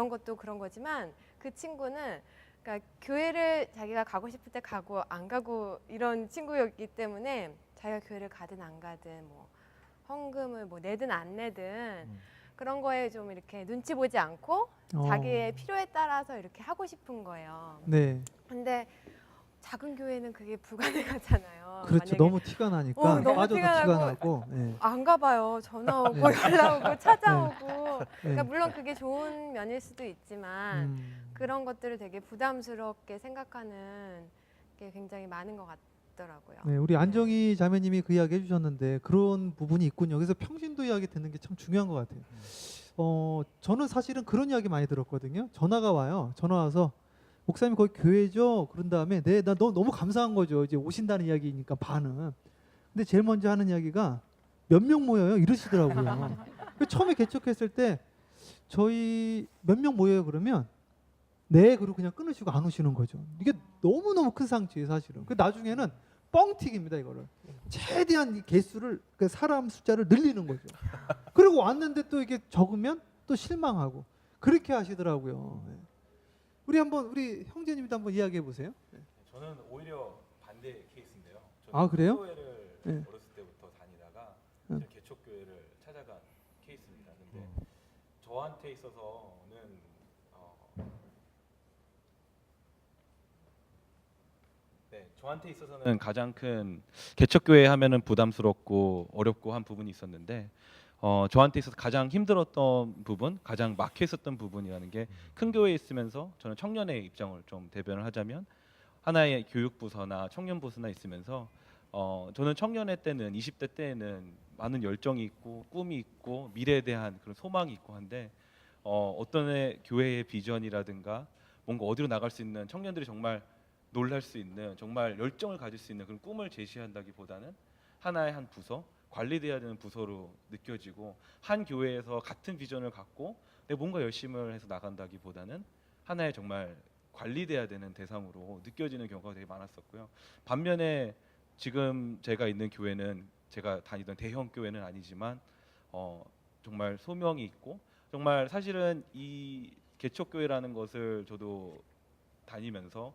것도 그런 거지만 그 친구는 그러니까 교회를 자기가 가고 싶을 때 가고 안 가고 이런 친구였기 때문에 자기가 교회를 가든 안 가든 뭐 헌금을 뭐 내든 안 내든 그런 거에 좀 이렇게 눈치 보지 않고 자기의 필요에 따라서 이렇게 하고 싶은 거예요. 네. 근데 작은 교회는 그게 불가능하잖아요. 그렇죠. 만약에 너무 티가 나니까 너무 빠져도 티가 티가 나고 나고. 네. 안 가봐요. 전화 오고 네. 연락 오고 찾아오고. 네. 그러니까 물론 그게 좋은 면일 수도 있지만 그런 것들을 되게 부담스럽게 생각하는 게 굉장히 많은 것 같더라고요. 네, 우리 안정희 자매님이 그 이야기 해주셨는데 그런 부분이 있군요. 그래서 평신도 이야기 듣는 게 참 중요한 것 같아요. 저는 사실은 그런 이야기 많이 들었거든요. 전화가 와요. 전화 와서 목사님 거기 교회죠? 그런 다음에 네, 나 너무 감사한 거죠. 이제 오신다는 이야기니까 반은. 근데 제일 먼저 하는 이야기가 몇 명 모여요? 이러시더라고요. 처음에 개척했을 때 저희 몇 명 모여요? 그러면 네, 그리고 그냥 끊으시고 안 오시는 거죠. 이게 너무너무 큰 상처예요, 사실은. 그 나중에는 뻥튀기입니다, 이거를. 최대한 이 개수를, 그 사람 숫자를 늘리는 거죠. 그리고 왔는데 또 이게 적으면 또 실망하고 그렇게 하시더라고요. 네. 우리 형제님도 한번 이야기해 보세요. 네. 저는 오히려 반대 케이스인데요. 아, 그래요? 교회를 네. 어렸을 때부터 다니다가 네. 개척 교회를 찾아간 케이스입니다. 근데 저한테 있어서는 저한테 있어서는 가장 큰 개척 교회 하면은 부담스럽고 어렵고 한 부분이 있었는데 저한테 있어서 가장 힘들었던 부분, 가장 막혀있었던 부분이라는 게 큰 교회에 있으면서 저는 청년의 입장을 좀 대변을 하자면 하나의 교육부서나 청년부서나 있으면서 저는 청년의 때는 20대 때에는 많은 열정이 있고 꿈이 있고 미래에 대한 그런 소망이 있고 한데 어떤 교회의 비전이라든가 뭔가 어디로 나갈 수 있는 청년들이 정말 놀랄 수 있는 정말 열정을 가질 수 있는 그런 꿈을 제시한다기보다는 하나의 한 부서, 관리돼야 되는 부서로 느껴지고 한 교회에서 같은 비전을 갖고 내가 뭔가 열심히 해서 나간다기보다는 하나의 정말 관리돼야 되는 대상으로 느껴지는 경우가 되게 많았었고요. 반면에 지금 제가 있는 교회는 제가 다니던 대형 교회는 아니지만 정말 소명이 있고 정말 사실은 이 개척교회라는 것을 저도 다니면서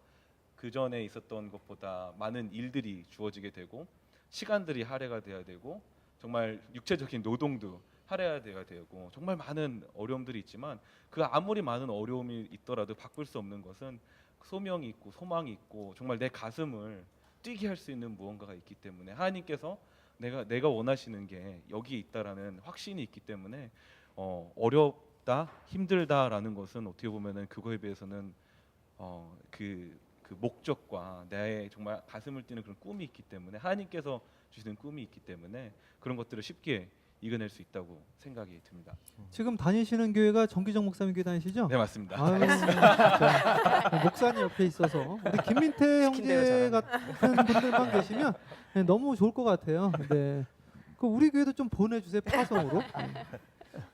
그 전에 있었던 것보다 많은 일들이 주어지게 되고 시간들이 할애가 돼야 되고 정말 육체적인 노동도 할애가 돼야 되고 정말 많은 어려움들이 있지만 그 아무리 많은 어려움이 있더라도 바꿀 수 없는 것은 소명이 있고 소망이 있고 정말 내 가슴을 뛰게 할 수 있는 무언가가 있기 때문에 하나님께서 내가 원하시는 게 여기 있다라는 확신이 있기 때문에 어렵다 힘들다라는 것은 어떻게 보면은 그거에 비해서는 그 목적과 내 정말 가슴을 뛰는 그런 꿈이 있기 때문에 하나님께서 주시는 꿈이 있기 때문에 그런 것들을 쉽게 이겨낼 수 있다고 생각이 듭니다. 지금 다니시는 교회가 정기정 목사님 교회 다니시죠? 네, 맞습니다. 아유, 진짜. 목사님 옆에 있어서 우리 김민태 형제 같은 분들만 계시면 너무 좋을 것 같아요. 네. 그 우리 교회도 좀 보내주세요, 파송으로.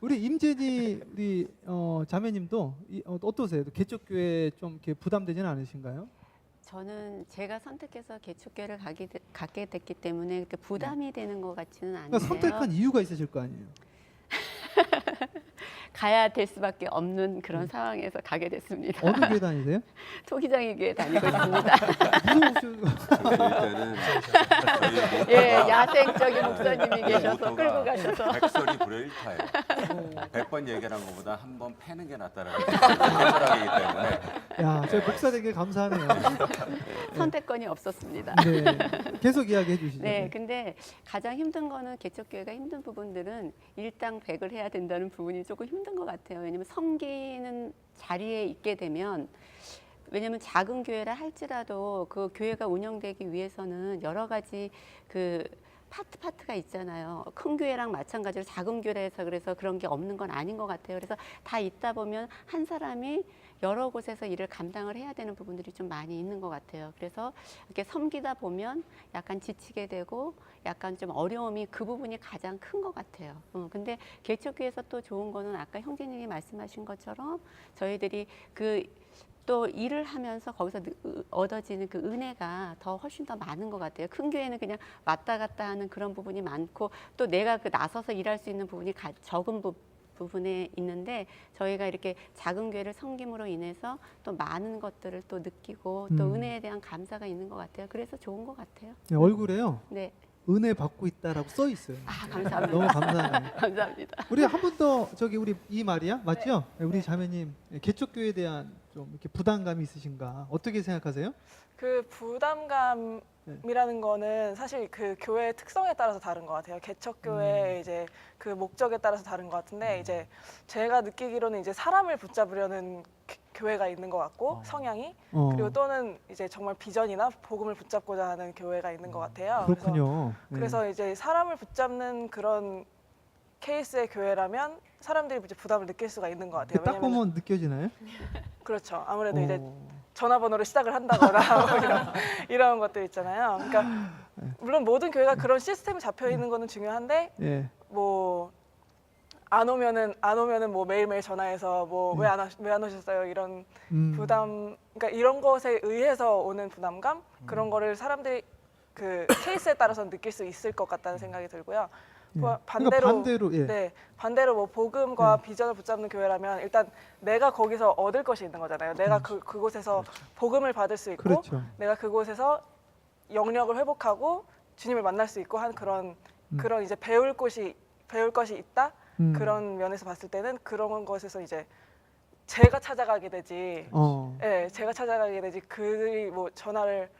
우리 임재니 우리 자매님도 어떠세요? 개척교회 좀 이렇게 부담되지는 않으신가요? 저는 제가 선택해서 개척교회를 갖게 됐기 때문에 그렇게 부담이 되는 것 같지는 않은데요. 그러니까 선택한 이유가 있으실 거 아니에요. 가야 될 수밖에 없는 그런 상황에서 가게 됐습니다. 어느 교회 다니세요? 토기장이 교회 다니고 있습니다. 저희 때는 예, 야생적인 목사님이 계셔서 끌고 가셔서. 백설이 불여일타예요. 100번 얘기한 것보다 한 번 패는 게 낫다라는 생각이기 때문에 야, 저희 목사 되게 감사하네요. 선택권이 없었습니다. 네, 계속 이야기해 주시죠. 네, 근데 가장 힘든 거는 개척교회가 힘든 부분들은 일당백을 해야 된다는 부분이 조금 힘든 것 같아요. 왜냐하면 섬기는 자리에 있게 되면 왜냐하면 작은 교회라 할지라도 그 교회가 운영되기 위해서는 여러 가지 그 파트가 있잖아요. 큰 교회랑 마찬가지로 작은 교회에서 그래서 그런 게 없는 건 아닌 것 같아요. 그래서 다 있다 보면 한 사람이 여러 곳에서 일을 감당을 해야 되는 부분들이 좀 많이 있는 것 같아요. 그래서 이렇게 섬기다 보면 약간 지치게 되고 약간 좀 어려움이 그 부분이 가장 큰 것 같아요. 근데 개척교회에서 또 좋은 거는 아까 형제님이 말씀하신 것처럼 저희들이 또 일을 하면서 거기서 얻어지는 그 은혜가 더 훨씬 더 많은 것 같아요. 큰 교회는 그냥 왔다 갔다 하는 그런 부분이 많고 또 내가 나서서 일할 수 있는 부분이 적은 부분에 있는데 저희가 이렇게 작은 교회를 섬김으로 인해서 또 많은 것들을 또 느끼고 또 은혜에 대한 감사가 있는 것 같아요. 그래서 좋은 것 같아요. 네, 얼굴에요. 네. 은혜 받고 있다라고 써 있어요. 감사합니다. 너무 감사해요. 감사합니다. 우리 한 번 더 우리 이마리아 맞죠? 네. 우리 자매님 개척교회에 대한 좀 이렇게 부담감이 있으신가? 어떻게 생각하세요? 그 부담감이라는 거는 사실 그 교회의 특성에 따라서 다른 것 같아요. 개척교회의 이제 그 목적에 따라서 다른 것 같은데 이제 제가 느끼기로는 이제 사람을 붙잡으려는 교회가 있는 것 같고 성향이 그리고 또는 이제 정말 비전이나 복음을 붙잡고자 하는 교회가 있는 것 같아요. 그렇군요. 그래서 이제 사람을 붙잡는 그런 케이스의 교회라면 사람들이 이제 부담을 느낄 수가 있는 것 같아요. 딱 보면 느껴지나요? 그렇죠. 아무래도 이제 전화번호로 시작을 한다거나 뭐 이런 것들 있잖아요. 그러니까 물론 모든 교회가 그런 시스템이 잡혀 있는 거는 중요한데 예. 뭐 안 오면은 뭐 매일매일 전화해서 뭐 왜 안 오셨어요 이런 부담, 그러니까 이런 것에 의해서 오는 부담감 그런 거를 사람들이 그 케이스에 따라서 느낄 수 있을 것 같다는 생각이 들고요. 반대로 예. 네, 반대로 뭐 복음과 비전을 붙잡는 교회라면 일단 내가 거기서 얻을 것이 있는 거잖아요. 내가 그곳에서 복음을 받을 수 있고 그렇죠. 내가 그곳에서 영역을 회복하고 주님을 만날 수 있고 한 그런 이제 배울 것이 있다. 그런 면에서 봤을 때는 그런 것에서 이제 제가 찾아가게 되지. 예, 제가 찾아가게 되지. 그들이 뭐 전화를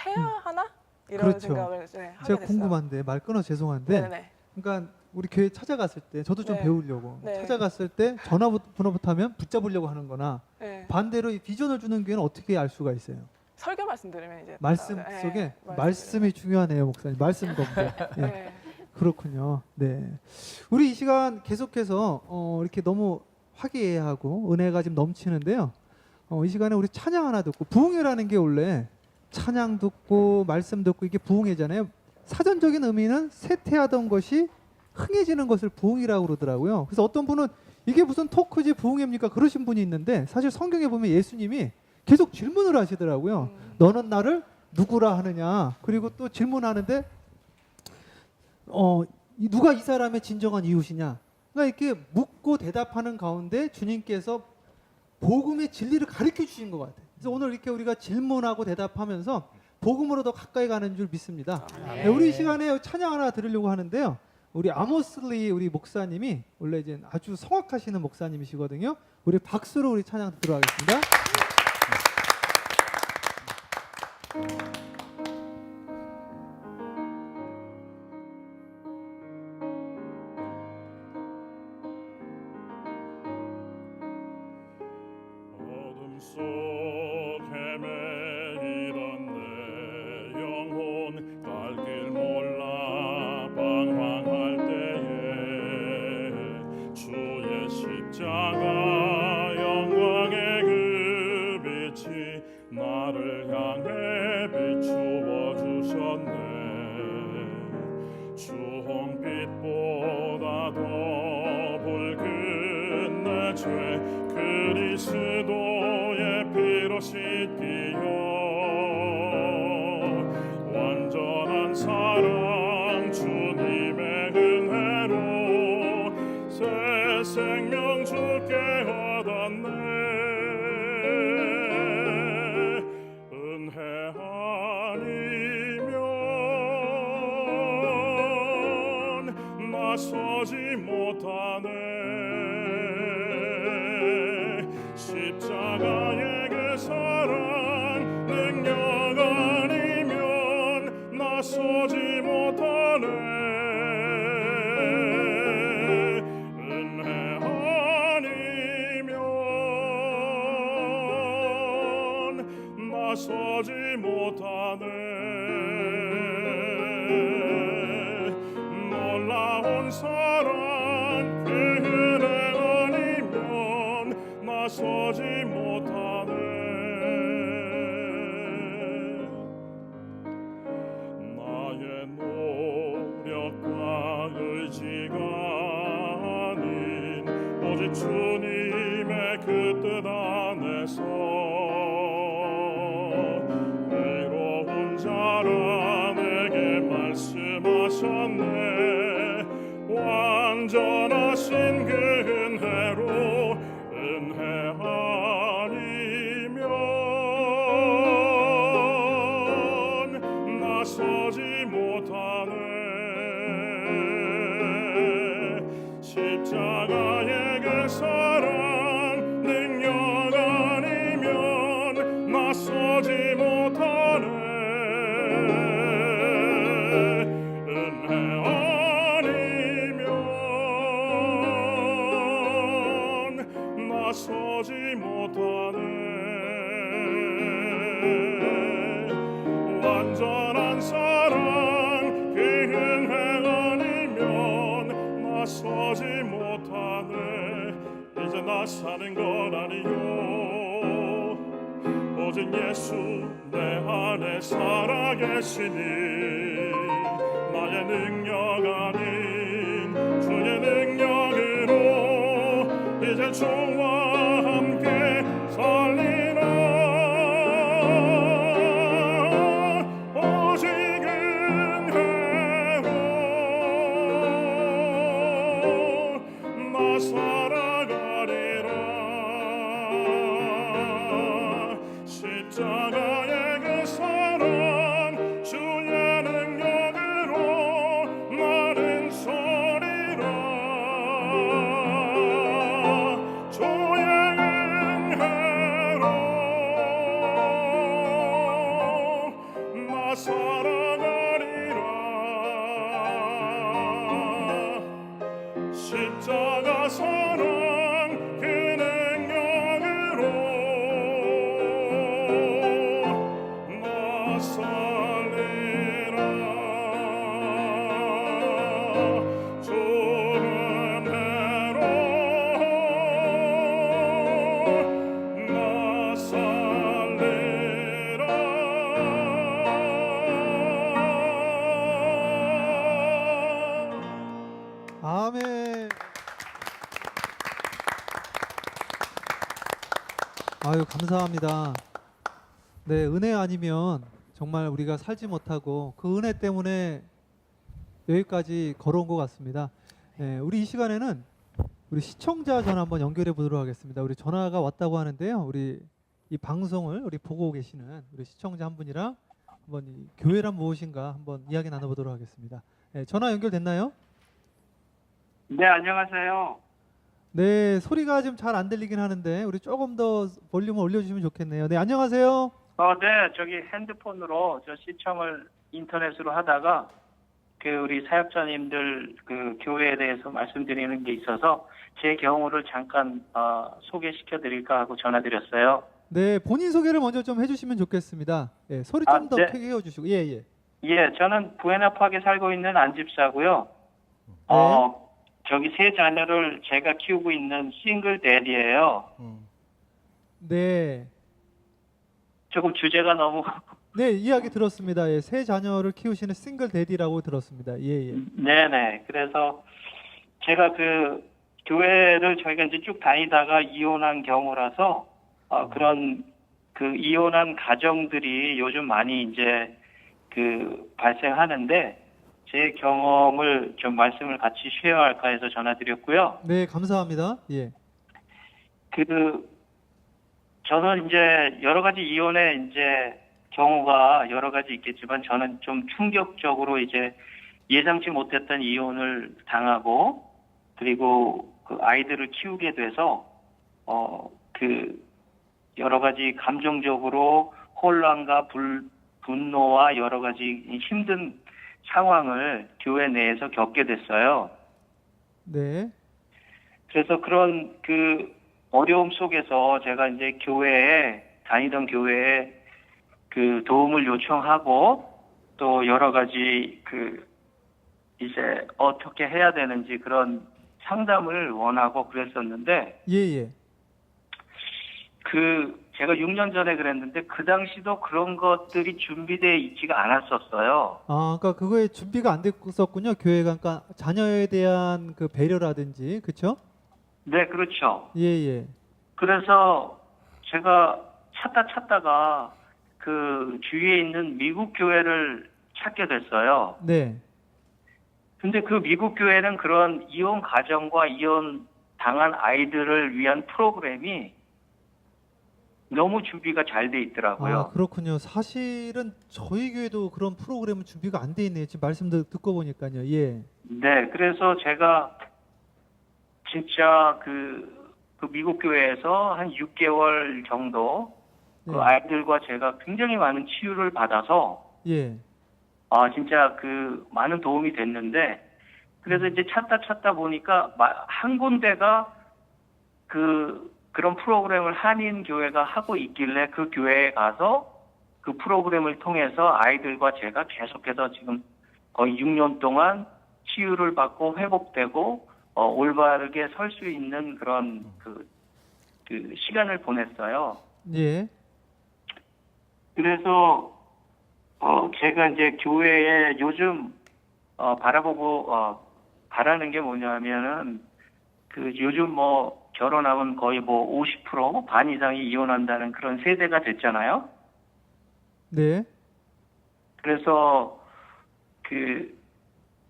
해야 하나? 이런 그렇죠. 생각을 하게 됐어요. 제가 궁금한데 말 끊어 죄송한데 네네. 그러니까 우리 교회 찾아갔을 때 저도 좀 네. 배우려고 네. 찾아갔을 때 전화번호부터 하면 붙잡으려고 하는 거나 네. 반대로 이 비전을 주는 교회는 어떻게 알 수가 있어요? 설교 말씀 들으면 이제 말씀 네, 속에 말씀 말씀이 중요하네요, 목사님. 말씀 공부. 예. 네. 그렇군요. 네. 우리 이 시간 계속해서 이렇게 너무 화기애애하고 은혜가 지금 넘치는데요. 이 시간에 우리 찬양 하나 듣고 부흥회라는 게 원래 찬양 듣고 말씀 듣고 이게 부흥회잖아요. 사전적인 의미는 쇠퇴하던 것이 흥해지는 것을 부흥이라고 그러더라고요. 그래서 어떤 분은 이게 무슨 토크지 부흥회입니까? 그러신 분이 있는데 사실 성경에 보면 예수님이 계속 질문을 하시더라고요. 너는 나를 누구라 하느냐? 그리고 또 질문하는데 누가 이 사람의 진정한 이웃이냐? 그러니까 이렇게 묻고 대답하는 가운데 주님께서 복음의 진리를 가르쳐 주신 것 같아요. 그래서 오늘 이렇게 우리가 질문하고 대답하면서 복음으로 더 가까이 가는 줄 믿습니다. 네, 우리 이 시간에 찬양 하나 들으려고 하는데요. 우리 아모슬리 우리 목사님이 원래 이제 아주 성악하시는 목사님이시거든요. 우리 박수로 우리 찬양 듣도록 하겠습니다. 어둠 속 헤매이던 내 영혼 갈 길 몰라 방황할 때에 주의 십자가 영광의 그 빛이 나를 향해 비추어 주셨네. 주홍빛보다 더 붉은 내 죄 그리스도의 피로 씻기어 완전한 사랑 주님의 은혜로 새 생명 주께 얻었네. 은혜 아니면 나서지 못하네. 십자가의 그 사랑 능력 아니면 나서지 못하네. 은혜 아니면 나서지 못하네. 사랑 그 은혜 아니면 나서지 못하네. 나의 노력과 의지가 아닌 오직 주님의 그 뜻 안에서 외로운 자라 내게 말씀하셨네. 완전하신 그 은혜로 은혜 아니면 나서지 못하네. 십자가의 그 사랑 능력 아니면 나서지 못하네. 은혜 아니면 나서지 못하네. 완전한 사랑 그 은혜 아니면 나서지 못하네. 이제 나 사는 것 아니요 오직 예수 내 안에 살아계시니 나의 능력 아닌 주의 능력으로 이제 주와 함께 살리라. 오직 은혜로 나 살아가리라. 십자가의 그 사랑 주의 능력으로 나는 서리라. 주의 은혜로 나 살아가리라. 십자가 사랑 그 능력으로 나 살리라. 주 은혜로 나 살리라. 아멘. 아유, 감사합니다. 네, 은혜 아니면 정말 우리가 살지 못하고 그 은혜 때문에 여기까지 걸어온 것 같습니다. 네, 우리 이 시간에는 우리 시청자 전화 한번 연결해 보도록 하겠습니다. 우리 전화가 왔다고 하는데요. 우리 이 방송을 우리 보고 계시는 우리 시청자 한 분이랑 한번 이 교회란 무엇인가 한번 이야기 나눠보도록 하겠습니다. 네, 전화 연결됐나요? 네, 안녕하세요. 네, 소리가 좀 잘 안 들리긴 하는데 우리 조금 더 볼륨을 올려주시면 좋겠네요. 네, 안녕하세요. 네, 저기 핸드폰으로 저 시청을 인터넷으로 하다가 그 우리 사역자님들 그 교회에 대해서 말씀드리는 게 있어서 제 경우를 잠깐 소개시켜 드릴까 하고 전화드렸어요. 네, 본인 소개를 먼저 좀 해주시면 좋겠습니다. 예, 소리 좀 더 네. 크게 해주시고, 예, 예. 예, 저는 부에나파크에 살고 있는 안집사고요. 네. 저기 세 자녀를 제가 키우고 있는 싱글 데디예요. 네, 조금 주제가 너무 네, 이야기 들었습니다. 예, 세 자녀를 키우시는 싱글 데디라고 들었습니다. 예, 예. 네네. 그래서 제가 그 교회를 저희가 이제 쭉 다니다가 이혼한 경우라서 그런 그 이혼한 가정들이 요즘 많이 이제 그 발생하는데 제 경험을 좀 말씀을 같이 쉐어할까 해서 전화드렸고요. 네, 감사합니다. 예. 저는 이제 여러 가지 이혼의 이제 경우가 여러 가지 있겠지만 저는 좀 충격적으로 이제 예상치 못했던 이혼을 당하고 그리고 그 아이들을 키우게 돼서 그 여러 가지 감정적으로 혼란과 분노와 여러 가지 힘든 상황을 교회 내에서 겪게 됐어요. 네. 그래서 그런 그 어려움 속에서 제가 이제 다니던 교회에 그 도움을 요청하고 또 여러 가지 그 이제 어떻게 해야 되는지 그런 상담을 원하고 그랬었는데 예. 제가 6년 전에 그랬는데 그 당시도 그런 것들이 준비되어 있지가 않았었어요. 아, 그러니까 그거에 준비가 안 됐었군요. 교회가 그러니까 자녀에 대한 그 배려라든지, 그렇죠? 네, 그렇죠. 예. 그래서 제가 찾다가 그 주위에 있는 미국 교회를 찾게 됐어요. 네. 근데 그 미국 교회는 그런 이혼 가정과 이혼 당한 아이들을 위한 프로그램이 너무 준비가 잘 돼 있더라고요. 아, 그렇군요. 사실은 저희 교회도 그런 프로그램은 준비가 안 돼 있네요. 지금 말씀 듣고 보니까요. 예. 네, 그래서 제가 진짜 그 미국 교회에서 한 6개월 정도 그 네. 아이들과 제가 굉장히 많은 치유를 받아서 예. 진짜 그 많은 도움이 됐는데 그래서 이제 찾다 보니까 한 군데가 그런 프로그램을 한인 교회가 하고 있길래 그 교회에 가서 그 프로그램을 통해서 아이들과 제가 계속해서 지금 거의 6년 동안 치유를 받고 회복되고 올바르게 설 수 있는 그런 그 시간을 보냈어요. 예. 그래서 제가 이제 교회에 요즘 바라는 게 뭐냐면은 요즘 뭐 결혼하면 거의 뭐 50% 반 이상이 이혼한다는 그런 세대가 됐잖아요. 네. 그래서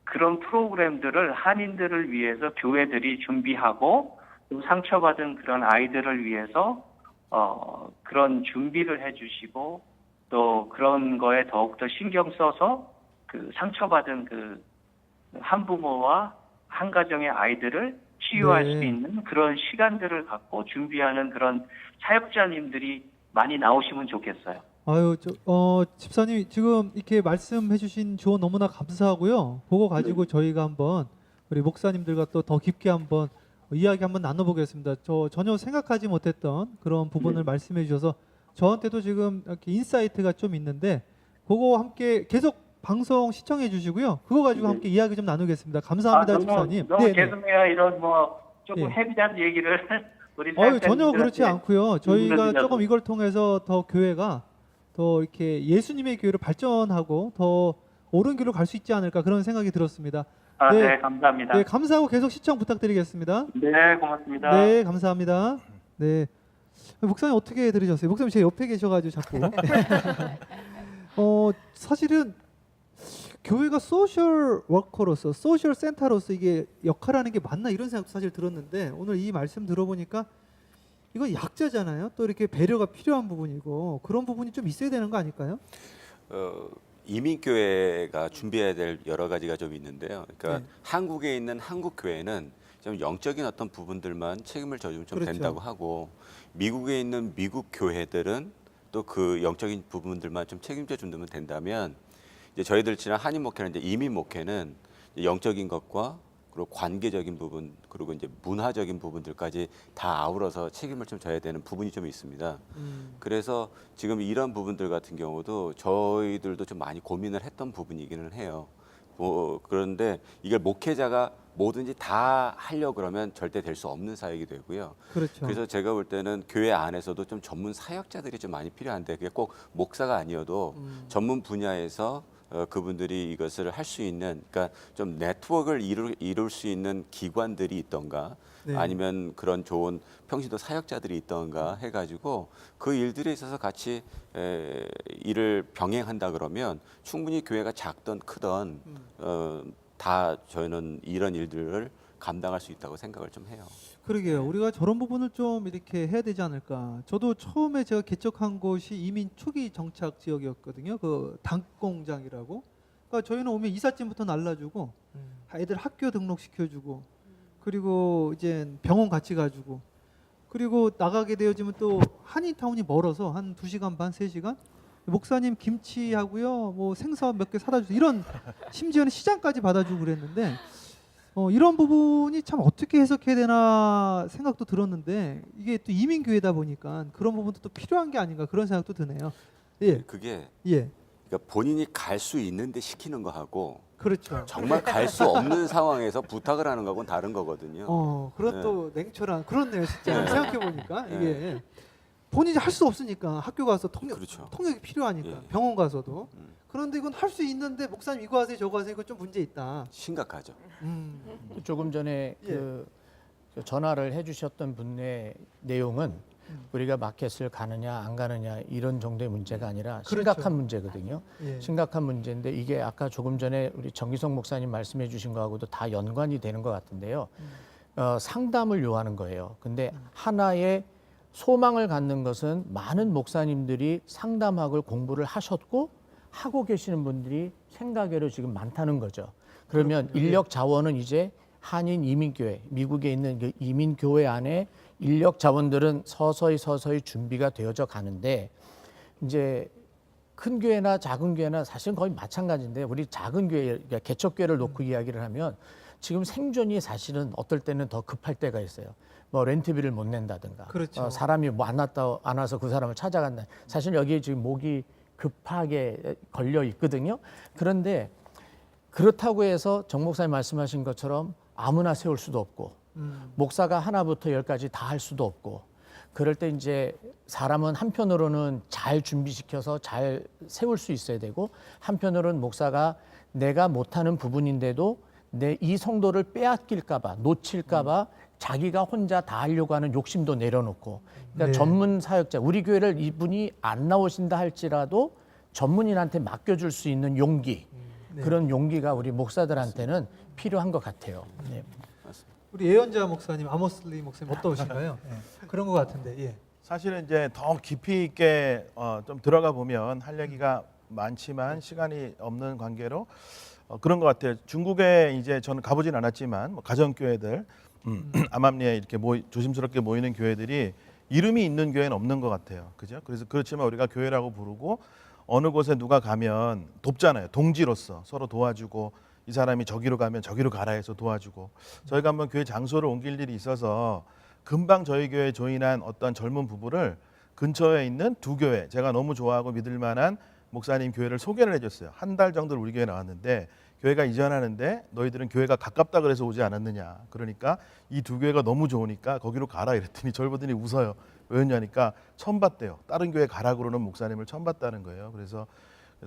그런 프로그램들을 한인들을 위해서 교회들이 준비하고 또 상처받은 그런 아이들을 위해서 그런 준비를 해주시고 또 그런 거에 더욱더 신경 써서 그 상처받은 그 한부모와 한 가정의 아이들을 치유할 네. 수 있는 그런 시간들을 갖고 준비하는 그런 사역자님들이 많이 나오시면 좋겠어요. 아유, 집사님 지금 이렇게 말씀해주신 조언 너무나 감사하고요. 그거 가지고 저희가 한번 우리 목사님들과 또 더 깊게 한번 이야기 한번 나눠보겠습니다. 저 전혀 생각하지 못했던 그런 부분을 말씀해 주셔서 저한테도 지금 이렇게 인사이트가 좀 있는데 그거 함께 계속 방송 시청해 주시고요. 그거 가지고 함께 이야기 좀 나누겠습니다. 감사합니다, 집사님. 너무 죄송해요. 이런 뭐 조금 예. 헤비한 얘기를 우리 전혀 그렇지 사역자님들한테 않고요. 저희가 말씀드려서. 조금 이걸 통해서 더 교회가 더 이렇게 예수님의 교회로 발전하고 더 옳은 길로 갈 수 있지 않을까 그런 생각이 들었습니다. 네, 감사합니다. 네, 감사하고 계속 시청 부탁드리겠습니다. 네, 고맙습니다. 네, 감사합니다. 네, 목사님 어떻게 들으셨어요? 목사님 제 옆에 계셔가지고 자꾸. 사실은 교회가 소셜 워커로서, 소셜 센터로서 이게 역할하는 게 맞나 이런 생각도 사실 들었는데 오늘 이 말씀 들어보니까 이거 약자잖아요. 또 이렇게 배려가 필요한 부분이고 그런 부분이 좀 있어야 되는 거 아닐까요? 이민교회가 준비해야 될 여러 가지가 좀 있는데요. 그러니까 네. 한국에 있는 한국교회는 좀 영적인 어떤 부분들만 책임을 져주면 좀 그렇죠. 된다고 하고 미국에 있는 미국 교회들은 또 그 영적인 부분들만 좀 책임져 준다면 된다면 이제 저희들 지난 한인 목회는 이제 이민 목회는 영적인 것과 그리고 관계적인 부분 그리고 이제 문화적인 부분들까지 다 아우러서 책임을 좀 져야 되는 부분이 좀 있습니다. 그래서 지금 이런 부분들 같은 경우도 저희들도 좀 많이 고민을 했던 부분이기는 해요. 그런데 이걸 목회자가 뭐든지 다 하려고 그러면 절대 될 수 없는 사역이 되고요. 그렇죠. 그래서 제가 볼 때는 교회 안에서도 좀 전문 사역자들이 좀 많이 필요한데 그게 꼭 목사가 아니어도 전문 분야에서 그분들이 이것을 할 수 있는 그러니까 좀 네트워크를 이룰 수 있는 기관들이 있던가 네. 아니면 그런 좋은 평신도 사역자들이 있던가 해가지고 그 일들에 있어서 같이 일을 병행한다 그러면 충분히 교회가 작든 크든 다 저희는 이런 일들을 감당할 수 있다고 생각을 좀 해요. 그러게요. 우리가 저런 부분을 좀 이렇게 해야 되지 않을까. 저도 처음에 제가 개척한 곳이 이민 초기 정착 지역이었거든요. 그 당공장이라고. 그러니까 저희는 오면 이삿짐부터 날라주고 애들 학교 등록시켜주고 그리고 이제 병원 같이 가주고 그리고 나가게 되어지면 또 한인타운이 멀어서 한 2시간 반, 3시간 목사님 김치하고요. 뭐 생선 몇 개 사다 주세요. 이런 심지어는 시장까지 받아주고 그랬는데 이런 부분이 참 어떻게 해석해야 되나 생각도 들었는데 이게 또 이민교회다 보니까 그런 부분도 또 필요한 게 아닌가 그런 생각도 드네요. 예. 그게 예. 그러니까 본인이 갈 수 있는데 시키는 거하고 그렇죠. 정말 갈 수 없는 상황에서 부탁을 하는 거하고는 다른 거거든요. 그런 네. 또 냉철한 그렇네요, 진짜. 네. 생각해 보니까 네. 이게 본인이 할 수 없으니까 학교 가서 그렇죠. 통역이 필요하니까 예. 병원 가서도. 그런데 이건 할 수 있는데 목사님 이거 하세요, 저거 하세요, 이거 좀 문제 있다. 심각하죠. 조금 전에 그 전화를 해주셨던 분의 내용은 우리가 마켓을 가느냐 안 가느냐 이런 정도의 문제가 아니라 심각한 그렇죠. 문제거든요. 예. 심각한 문제인데 이게 아까 조금 전에 우리 정기성 목사님 말씀해 주신 거하고도 다 연관이 되는 것 같은데요. 상담을 요하는 거예요. 근데 하나의 소망을 갖는 것은 많은 목사님들이 상담학을 공부를 하셨고 하고 계시는 분들이 생각외로 지금 많다는 거죠. 그러면 인력 자원은 이제 한인 이민교회, 미국에 있는 그 이민교회 안에 인력 자원들은 서서히 준비가 되어져 가는데 이제 큰 교회나 작은 교회나 사실은 거의 마찬가지인데 우리 작은 교회, 그러니까 개척교회를 놓고 이야기를 하면 지금 생존이 사실은 어떨 때는 더 급할 때가 있어요. 뭐 렌트비를 못 낸다든가, 그렇죠. 사람이 뭐 안 와서 그 사람을 찾아간다. 사실 여기에 지금 목이 급하게 걸려 있거든요. 그런데 그렇다고 해서 정 목사님 말씀하신 것처럼 아무나 세울 수도 없고 목사가 하나부터 열까지 다 할 수도 없고 그럴 때 이제 사람은 한편으로는 잘 준비시켜서 잘 세울 수 있어야 되고 한편으로는 목사가 내가 못하는 부분인데도 내 이 성도를 빼앗길까봐 놓칠까봐 자기가 혼자 다 하려고 하는 욕심도 내려놓고 그러니까 네. 전문 사역자 우리 교회를 이분이 안 나오신다 할지라도 전문인한테 맡겨줄 수 있는 용기 네. 그런 용기가 우리 목사들한테는 필요한 것 같아요. 네. 우리 예언자 목사님, 아모슬리 목사님 어떠신가요? 그런 것 같은데. 예. 사실은 이제 더 깊이 있게 좀 들어가 보면 할 얘기가 많지만 시간이 없는 관계로 그런 것 같아요. 중국에 이제 저는 가보진 않았지만 뭐 가정교회들 암암리에 이렇게 조심스럽게 모이는 교회들이 이름이 있는 교회는 없는 것 같아요. 그죠? 그래서 그렇지만 우리가 교회라고 부르고 어느 곳에 누가 가면 돕잖아요. 동지로서 서로 도와주고 이 사람이 저기로 가면 저기로 가라 해서 도와주고 저희가 한번 교회 장소를 옮길 일이 있어서 금방 저희 교회에 조인한 어떤 젊은 부부를 근처에 있는 두 교회 제가 너무 좋아하고 믿을 만한 목사님 교회를 소개를 해줬어요. 한 달 정도를 우리 교회에 나왔는데 교회가 이전하는데 너희들은 교회가 가깝다 그래서 오지 않았느냐. 그러니까 이 두 교회가 너무 좋으니까 거기로 가라 이랬더니 저를 보더니 웃어요. 왜냐니까 처음 봤대요. 다른 교회 가라 그러는 목사님을 처음 봤다는 거예요. 그래서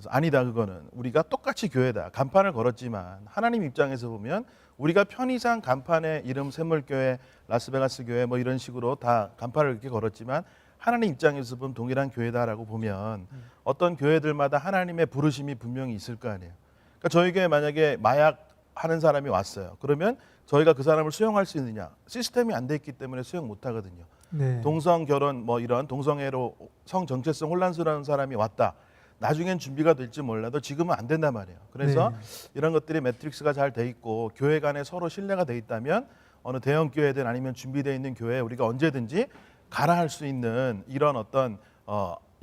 아니다 그거는 우리가 똑같이 교회다. 간판을 걸었지만 하나님 입장에서 보면 우리가 편의상 간판에 이름 샘물교회, 라스베가스 교회 뭐 이런 식으로 다 간판을 이렇게 걸었지만 하나님 입장에서 보면 동일한 교회다라고 보면 어떤 교회들마다 하나님의 부르심이 분명히 있을 거 아니에요. 그러니까 저희 교회 만약에 마약 하는 사람이 왔어요. 그러면 저희가 그 사람을 수용할 수 있느냐? 시스템이 안 돼 있기 때문에 수용 못 하거든요. 네. 동성 결혼 뭐 이런 동성애로 성 정체성 혼란스러운 사람이 왔다. 나중엔 준비가 될지 몰라도 지금은 안 된단 말이에요. 그래서 이런 것들이 매트릭스가 잘 돼 있고 교회 간에 서로 신뢰가 돼 있다면 어느 대형 교회든 아니면 준비되어 있는 교회에 우리가 언제든지 가라 할 수 있는 이런 어떤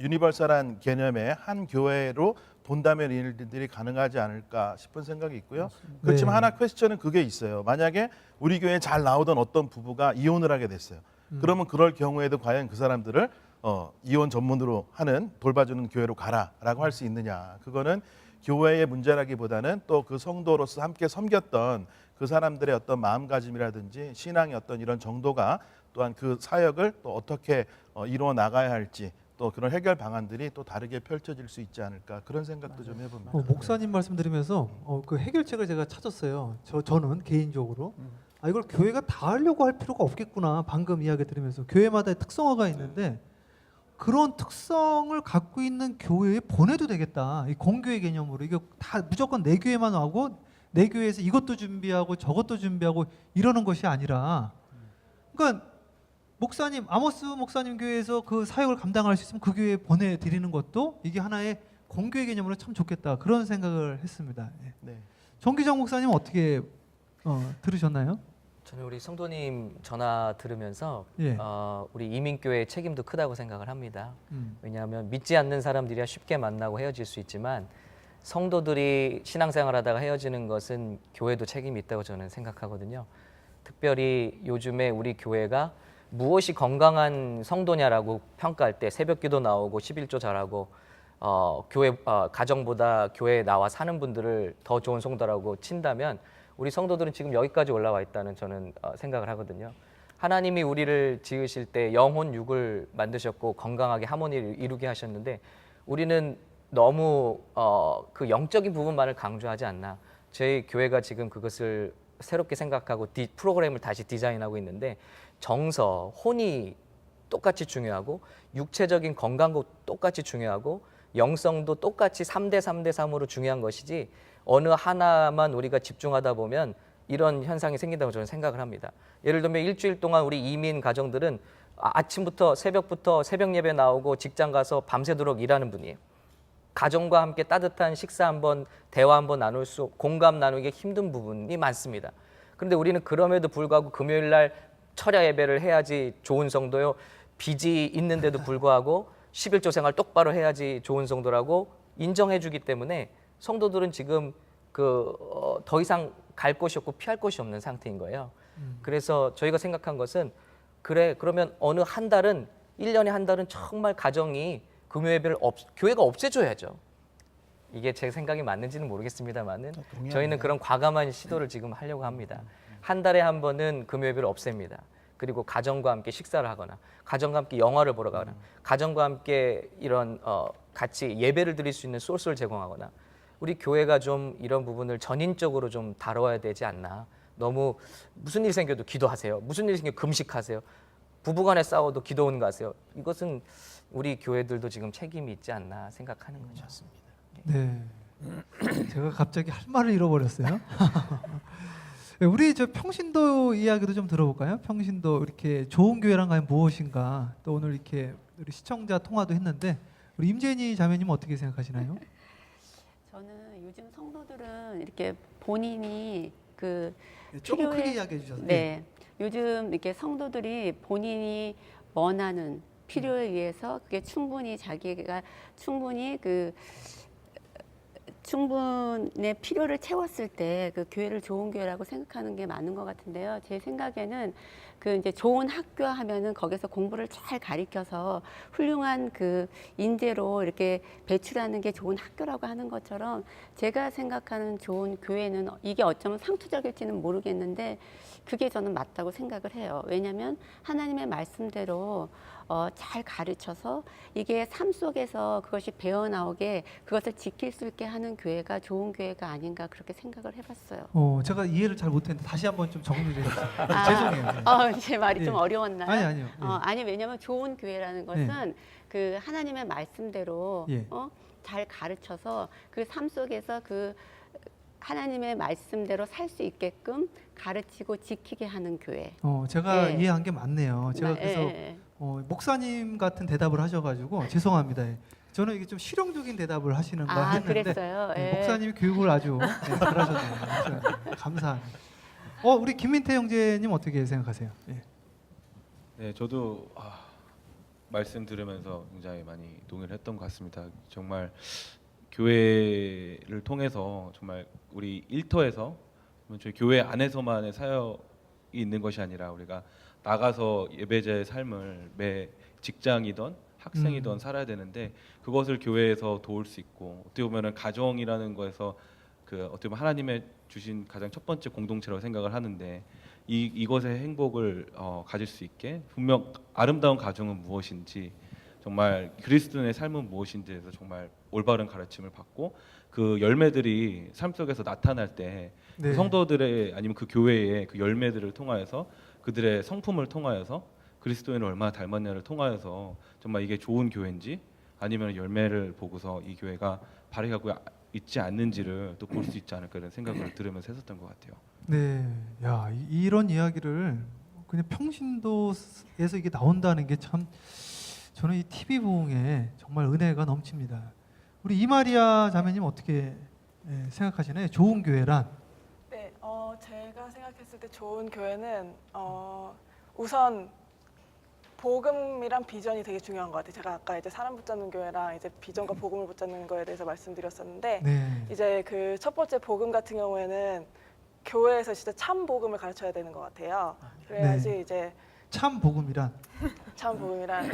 유니버설한 개념의 한 교회로 본다면 일들이 가능하지 않을까 싶은 생각이 있고요. 그렇지만 네. 하나 퀘스천은 그게 있어요. 만약에 우리 교회에 잘 나오던 어떤 부부가 이혼을 하게 됐어요. 그러면 그럴 경우에도 과연 그 사람들을 이혼 전문으로 하는 돌봐주는 교회로 가라라고 할 수 있느냐. 그거는 교회의 문제라기보다는 또 그 성도로서 함께 섬겼던 그 사람들의 어떤 마음가짐이라든지 신앙의 어떤 이런 정도가 또한 그 사역을 또 어떻게 이루어 나가야 할지 또 그런 해결 방안들이 또 다르게 펼쳐질 수 있지 않을까 그런 생각도 좀 해봅니다. 목사님 말씀 들으면서 그 해결책을 제가 찾았어요. 저는 개인적으로 이걸 교회가 다 하려고 할 필요가 없겠구나. 방금 이야기 들으면서 교회마다 특성화가 있는데 그런 특성을 갖고 있는 교회에 보내도 되겠다. 이 공교회 개념으로 이게 다 무조건 내 교회만 하고 내 교회에서 이것도 준비하고 저것도 준비하고 이러는 것이 아니라 그러니까 목사님 아모스 목사님 교회에서 그 사역을 감당할 수 있으면 그 교회에 보내드리는 것도 이게 하나의 공교회 개념으로 참 좋겠다. 그런 생각을 했습니다. 네. 정기정 목사님 어떻게 들으셨나요? 저는 우리 성도님 전화 들으면서 예. 우리 이민교회의 책임도 크다고 생각을 합니다. 왜냐하면 믿지 않는 사람들이야 쉽게 만나고 헤어질 수 있지만 성도들이 신앙생활하다가 헤어지는 것은 교회도 책임이 있다고 저는 생각하거든요. 특별히 요즘에 우리 교회가 무엇이 건강한 성도냐라고 평가할 때 새벽기도 나오고 11조 잘하고 교회 가정보다 교회에 나와 사는 분들을 더 좋은 성도라고 친다면 우리 성도들은 지금 여기까지 올라와 있다는 저는 생각을 하거든요. 하나님이 우리를 지으실 때 영혼 육을 만드셨고 건강하게 하모니를 이루게 하셨는데 우리는 너무 그 영적인 부분만을 강조하지 않나. 저희 교회가 지금 그것을 새롭게 생각하고 프로그램을 다시 디자인하고 있는데 정서, 혼이 똑같이 중요하고 육체적인 건강도 똑같이 중요하고 영성도 똑같이 3대 3대 3으로 중요한 것이지 어느 하나만 우리가 집중하다 보면 이런 현상이 생긴다고 저는 생각을 합니다. 예를 들면 일주일 동안 우리 이민 가정들은 아침부터 새벽부터 새벽 예배 나오고 직장 가서 밤새도록 일하는 분이에요. 가정과 함께 따뜻한 식사 한번 대화 한번 나눌 수 공감 나누기 힘든 부분이 많습니다. 그런데 우리는 그럼에도 불구하고 금요일 날 철야 예배를 해야지 좋은 성도요. 빚이 있는데도 불구하고 11조 생활 똑바로 해야지 좋은 성도라고 인정해 주기 때문에 성도들은 지금 더 이상 갈 곳이 없고 피할 곳이 없는 상태인 거예요. 그래서 저희가 생각한 것은 그러면 어느 한 달은 1년에 한 달은 정말 가정이 금요 예배를 교회가 없애줘야죠. 이게 제 생각이 맞는지는 모르겠습니다만은 저희는 그런 과감한 시도를 지금 하려고 합니다. 한 달에 한 번은 금요 예배를 없앱니다. 그리고 가정과 함께 식사를 하거나 가정과 함께 영화를 보러 가거나 가정과 함께 이런 같이 예배를 드릴 수 있는 소스를 제공하거나 우리 교회가 좀 이런 부분을 전인적으로 좀 다뤄야 되지 않나. 너무 무슨 일 생겨도 기도하세요. 무슨 일 생겨도 금식하세요. 부부간에 싸워도 기도원 가세요. 이것은 우리 교회들도 지금 책임이 있지 않나 생각하는 거죠. 네. 제가 갑자기 할 말을 잃어버렸어요. 우리 저 평신도 이야기도 좀 들어볼까요? 평신도 이렇게 좋은 교회란 과연 무엇인가? 또 오늘 이렇게 우리 시청자 통화도 했는데 우리 임재니 자매님 어떻게 생각하시나요? 저는 요즘 성도들은 이렇게 본인이 조금 크게 이야기해 주셔서. 네, 요즘 이렇게 성도들이 본인이 원하는 필요에 의해서 그게 충분히 자기가 충분히 충분의 필요를 채웠을 때 그 교회를 좋은 교회라고 생각하는 게 맞는 것 같은데요. 제 생각에는 이제 좋은 학교 하면은 거기서 공부를 잘 가르쳐서 훌륭한 인재로 이렇게 배출하는 게 좋은 학교라고 하는 것처럼 제가 생각하는 좋은 교회는 이게 어쩌면 상투적일지는 모르겠는데 그게 저는 맞다고 생각을 해요. 왜냐하면 하나님의 말씀대로 잘 가르쳐서 이게 삶 속에서 그것이 배어나오게 그것을 지킬 수 있게 하는 교회가 좋은 교회가 아닌가 그렇게 생각을 해봤어요. 제가 이해를 잘 못했는데 다시 한번 좀 정리를 해주세요. 죄송해요. 제 말이 예. 좀 어려웠나요? 아니요. 예. 아니 왜냐하면 좋은 교회라는 것은 하나님의 말씀대로 예. 잘 가르쳐서 그 삶 속에서 하나님의 말씀대로 살 수 있게끔 가르치고 지키게 하는 교회. 제가 이해한 게 맞네요. 제가 그래서 목사님 같은 대답을 하셔가지고 죄송합니다. 저는 이게 좀 실용적인 대답을 하시는 거 했는데 그랬어요. 목사님이 교육을 아주 잘하셨네요. 감사합니다. 우리 김민태 형제님 어떻게 생각하세요? 예. 네, 저도 말씀 들으면서 굉장히 많이 동의를 했던 것 같습니다. 정말 교회를 통해서 정말 우리 일터에서 저희 교회 안에서만의 사역이 있는 것이 아니라 우리가 나가서 예배자의 삶을 매 직장이든 학생이든 살아야 되는데 그것을 교회에서 도울 수 있고 어떻게 보면은 가정이라는 거에서 어떻게 보면 하나님의 주신 가장 첫 번째 공동체라고 생각을 하는데 이것의 행복을 가질 수 있게 분명 아름다운 가정은 무엇인지 정말 그리스도인의 삶은 무엇인지에서 정말 올바른 가르침을 받고 그 열매들이 삶 속에서 나타날 때 그 성도들의 아니면 그 교회의 그 열매들을 통하여서 그들의 성품을 통하여서 그리스도인을 얼마나 닮았냐를 통하여서 정말 이게 좋은 교회인지 아니면 열매를 보고서 이 교회가 발휘하고 있지 않는지를 또 볼 수 있지 않을까 이런 생각을 들으면서 했었던 것 같아요. 네, 이런 이야기를 그냥 평신도에서 이게 나온다는 게 참 저는 이 TV 부흥에 정말 은혜가 넘칩니다. 우리 이마리아 자매님 어떻게 생각하시나요? 좋은 교회란? 네, 제가 생각했을 때 좋은 교회는 우선 복음이랑 비전이 되게 중요한 것 같아요. 제가 아까 이제 사람 붙잡는 교회랑 이제 비전과 복음을 붙잡는 거에 대해서 말씀드렸었는데 이제 첫 번째 복음 같은 경우에는 교회에서 진짜 참 복음을 가르쳐야 되는 것 같아요. 그래야지 이제 참 복음이란? 참 복음이란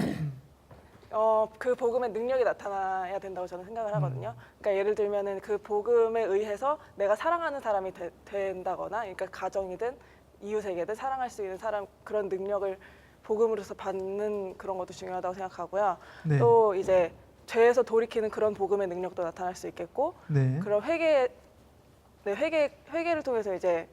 그 복음의 능력이 나타나야 된다고 저는 생각을 하거든요. 그러니까 예를 들면은 그 복음에 의해서 내가 사랑하는 사람이 된다거나, 그러니까 가정이든 이웃에게든 사랑할 수 있는 사람, 그런 능력을 복음으로서 받는 그런 것도 중요하다고 생각하고요. 네. 또 이제 죄에서 돌이키는 그런 복음의 능력도 나타날 수 있겠고, 네. 그런 회개를 통해서 이제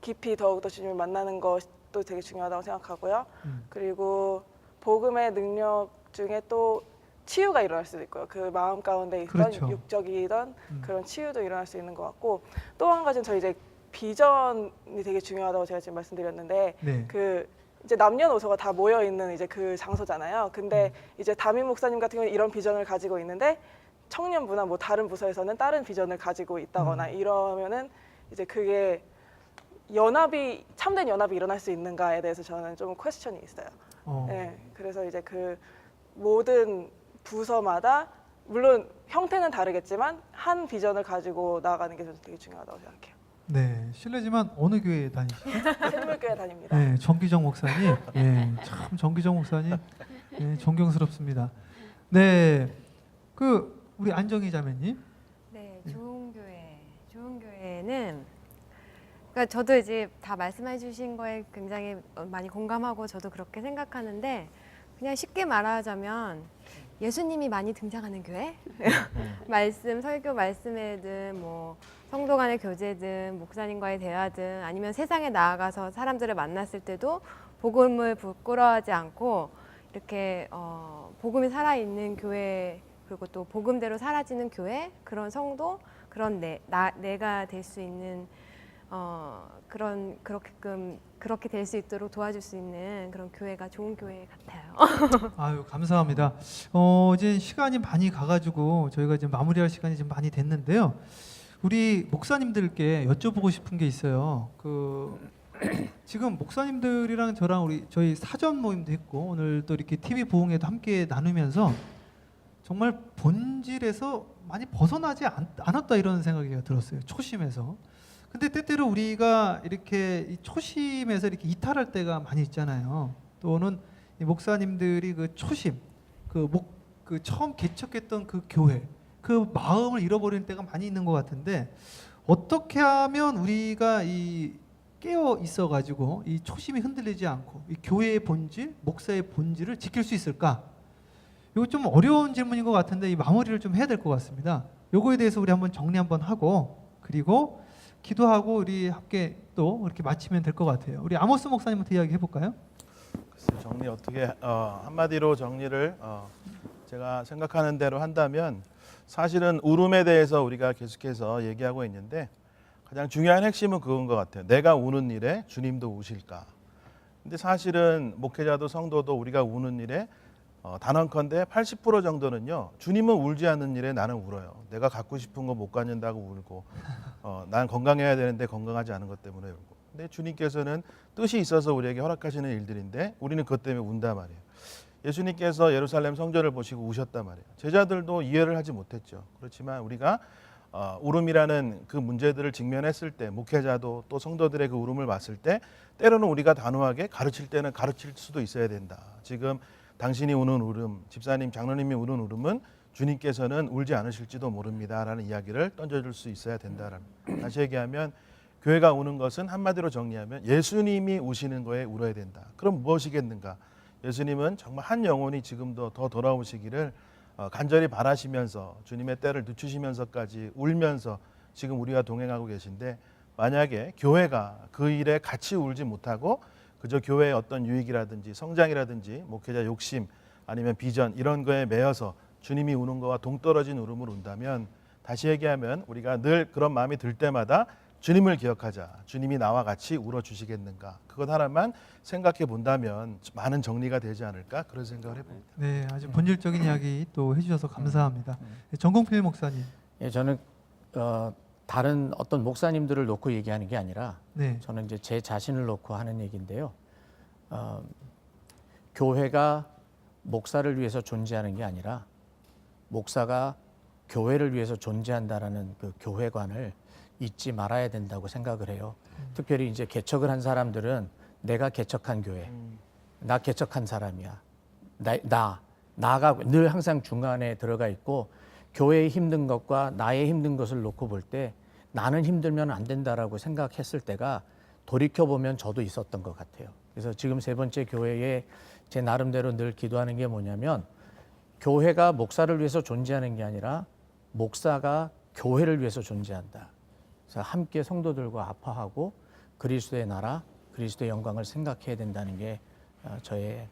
깊이 더욱더 주님을 만나는 것도 되게 중요하다고 생각하고요. 그리고 복음의 능력 중에 또 치유가 일어날 수도 있고요. 그 마음 가운데 있던 그렇죠. 육적이던 그런 치유도 일어날 수 있는 것 같고, 또 한 가지는 저 이제 비전이 되게 중요하다고 제가 지금 말씀드렸는데, 네. 그 이제 남녀노소가 다 모여 있는 이제 그 장소잖아요. 근데 이제 담임 목사님 같은 경우는 이런 비전을 가지고 있는데, 청년부나 뭐 다른 부서에서는 다른 비전을 가지고 있다거나 이러면은 이제 그게 참된 연합이 일어날 수 있는가에 대해서 저는 좀 퀘스천이 있어요. 네, 그래서 이제 그 모든 부서마다 물론 형태는 다르겠지만 한 비전을 가지고 나아가는 게 저는 되게 중요하다고 생각해요. 네, 실례지만 어느 교회 다니시죠? 샘물교회 다닙니다. 네, 정기정 목사님. 예, 참 정기정 목사님. 예, 존경스럽습니다. 네, 그 우리 안정희 자매님. 네, 좋은 교회는 그러니까 저도 이제 다 말씀해 주신 거에 굉장히 많이 공감하고 저도 그렇게 생각하는데, 그냥 쉽게 말하자면 예수님이 많이 등장하는 교회? 설교 말씀에든 뭐 성도 간의 교제든 목사님과의 대화든 아니면 세상에 나아가서 사람들을 만났을 때도 복음을 부끄러워하지 않고 이렇게 복음이 살아있는 교회, 그리고 또 복음대로 사라지는 교회, 그런 성도, 그런 내가 될 수 있는 그렇게 될 수 있도록 도와줄 수 있는 그런 교회가 좋은 교회 같아요. 아유, 감사합니다. 이제 시간이 많이 가가지고 저희가 이제 마무리할 시간이 좀 많이 됐는데요. 우리 목사님들께 여쭤보고 싶은 게 있어요. 지금 목사님들이랑 저랑 저희 사전 모임도 했고 오늘 또 이렇게 TV 부흥회도 함께 나누면서 정말 본질에서 많이 벗어나지 않았다 이런 생각이 들었어요. 초심에서. 근데 때때로 우리가 이렇게 이 초심에서 이렇게 이탈할 때가 많이 있잖아요. 또는 이 목사님들이 그 초심, 그 처음 개척했던 그 교회, 그 마음을 잃어버리는 때가 많이 있는 것 같은데, 어떻게 하면 우리가 이 깨어 있어가지고 이 초심이 흔들리지 않고 이 교회의 본질, 목사의 본질을 지킬 수 있을까? 이거 좀 어려운 질문인 것 같은데 이 마무리를 좀 해야 될 것 같습니다. 요거에 대해서 우리 한번 정리 한번 하고, 그리고 기도하고 우리 함께 또 이렇게 마치면 될 것 같아요. 우리 아모스 목사님부터 이야기 해볼까요? 글쎄, 정리 어떻게 한마디로 정리를 제가 생각하는 대로 한다면, 사실은 울음에 대해서 우리가 계속해서 얘기하고 있는데 가장 중요한 핵심은 그건 것 같아요. 내가 우는 일에 주님도 우실까? 근데 사실은 목회자도 성도도 우리가 우는 일에 단언컨대 80% 정도는요, 주님은 울지 않는 일에 나는 울어요. 내가 갖고 싶은 거 못 갖는다고 울고, 난 건강해야 되는데 건강하지 않은 것 때문에 울고. 근데 주님께서는 뜻이 있어서 우리에게 허락하시는 일들인데 우리는 그것 때문에 운단 말이에요. 예수님께서 예루살렘 성전을 보시고 우셨단 말이에요. 제자들도 이해를 하지 못했죠. 그렇지만 우리가 울음이라는 그 문제들을 직면했을 때, 목회자도 또 성도들의 그 울음을 봤을 때, 때로는 우리가 단호하게 가르칠 때는 가르칠 수도 있어야 된다. 지금 당신이 우는 울음, 집사님, 장로님이 우는 울음은 주님께서는 울지 않으실지도 모릅니다라는 이야기를 던져줄 수 있어야 된다라는. 다시 얘기하면 교회가 우는 것은 한마디로 정리하면 예수님이 우시는 거에 울어야 된다. 그럼 무엇이겠는가? 예수님은 정말 한 영혼이 지금도 더 돌아오시기를 간절히 바라시면서 주님의 때를 늦추시면서까지 울면서 지금 우리와 동행하고 계신데, 만약에 교회가 그 일에 같이 울지 못하고 그저 교회의 어떤 유익이라든지 성장이라든지 목회자 욕심 아니면 비전 이런 거에 매여서 주님이 우는 거와 동떨어진 울음을 운다면, 다시 얘기하면 우리가 늘 그런 마음이 들 때마다 주님을 기억하자. 주님이 나와 같이 울어주시겠는가. 그것 하나만 생각해 본다면 많은 정리가 되지 않을까, 그런 생각을 해봅니다. 네, 아주 본질적인 이야기 또 해주셔서 감사합니다. 정공필 목사님. 예, 저는 다른 어떤 목사님들을 놓고 얘기하는 게 아니라 네. 저는 이제 제 자신을 놓고 하는 얘기인데요. 교회가 목사를 위해서 존재하는 게 아니라 목사가 교회를 위해서 존재한다라는 그 교회관을 잊지 말아야 된다고 생각을 해요. 특별히 이제 개척을 한 사람들은 내가 개척한 교회, 나 개척한 사람이야, 나 나가 늘 항상 중간에 들어가 있고 교회의 힘든 것과 나의 힘든 것을 놓고 볼 때 나는 힘들면 안 된다라고 생각했을 때가 돌이켜 보면 저도 있었던 것 같아요. 그래서 지금 세 번째 교회에 제 나름대로 늘 기도하는 게 뭐냐면 교회가 목사를 위해서 존재하는 게 아니라 목사가 교회를 위해서 존재한다. 그래서 함께 성도들과 아파하고 그리스도의 나라, 그리스도의 영광을 생각해야 된다는 게 저의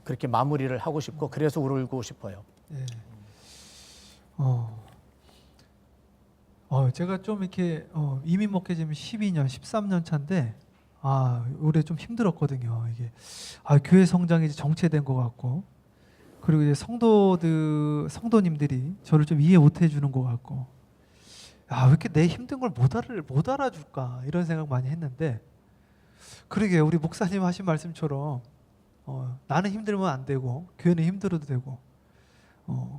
그렇게 마무리를 하고 싶고 그래서 울고 싶어요. 예. 제가 좀 이렇게 이민 목회지면 12년, 13년 차인데 올해 좀 힘들었거든요. 이게 교회 성장이 이제 정체된 것 같고, 그리고 이제 성도님들이 저를 좀 이해 못 해주는 것 같고, 왜 이렇게 내 힘든 걸 못 알아줄까 이런 생각 많이 했는데, 그러게 우리 목사님 하신 말씀처럼 나는 힘들면 안 되고 교회는 힘들어도 되고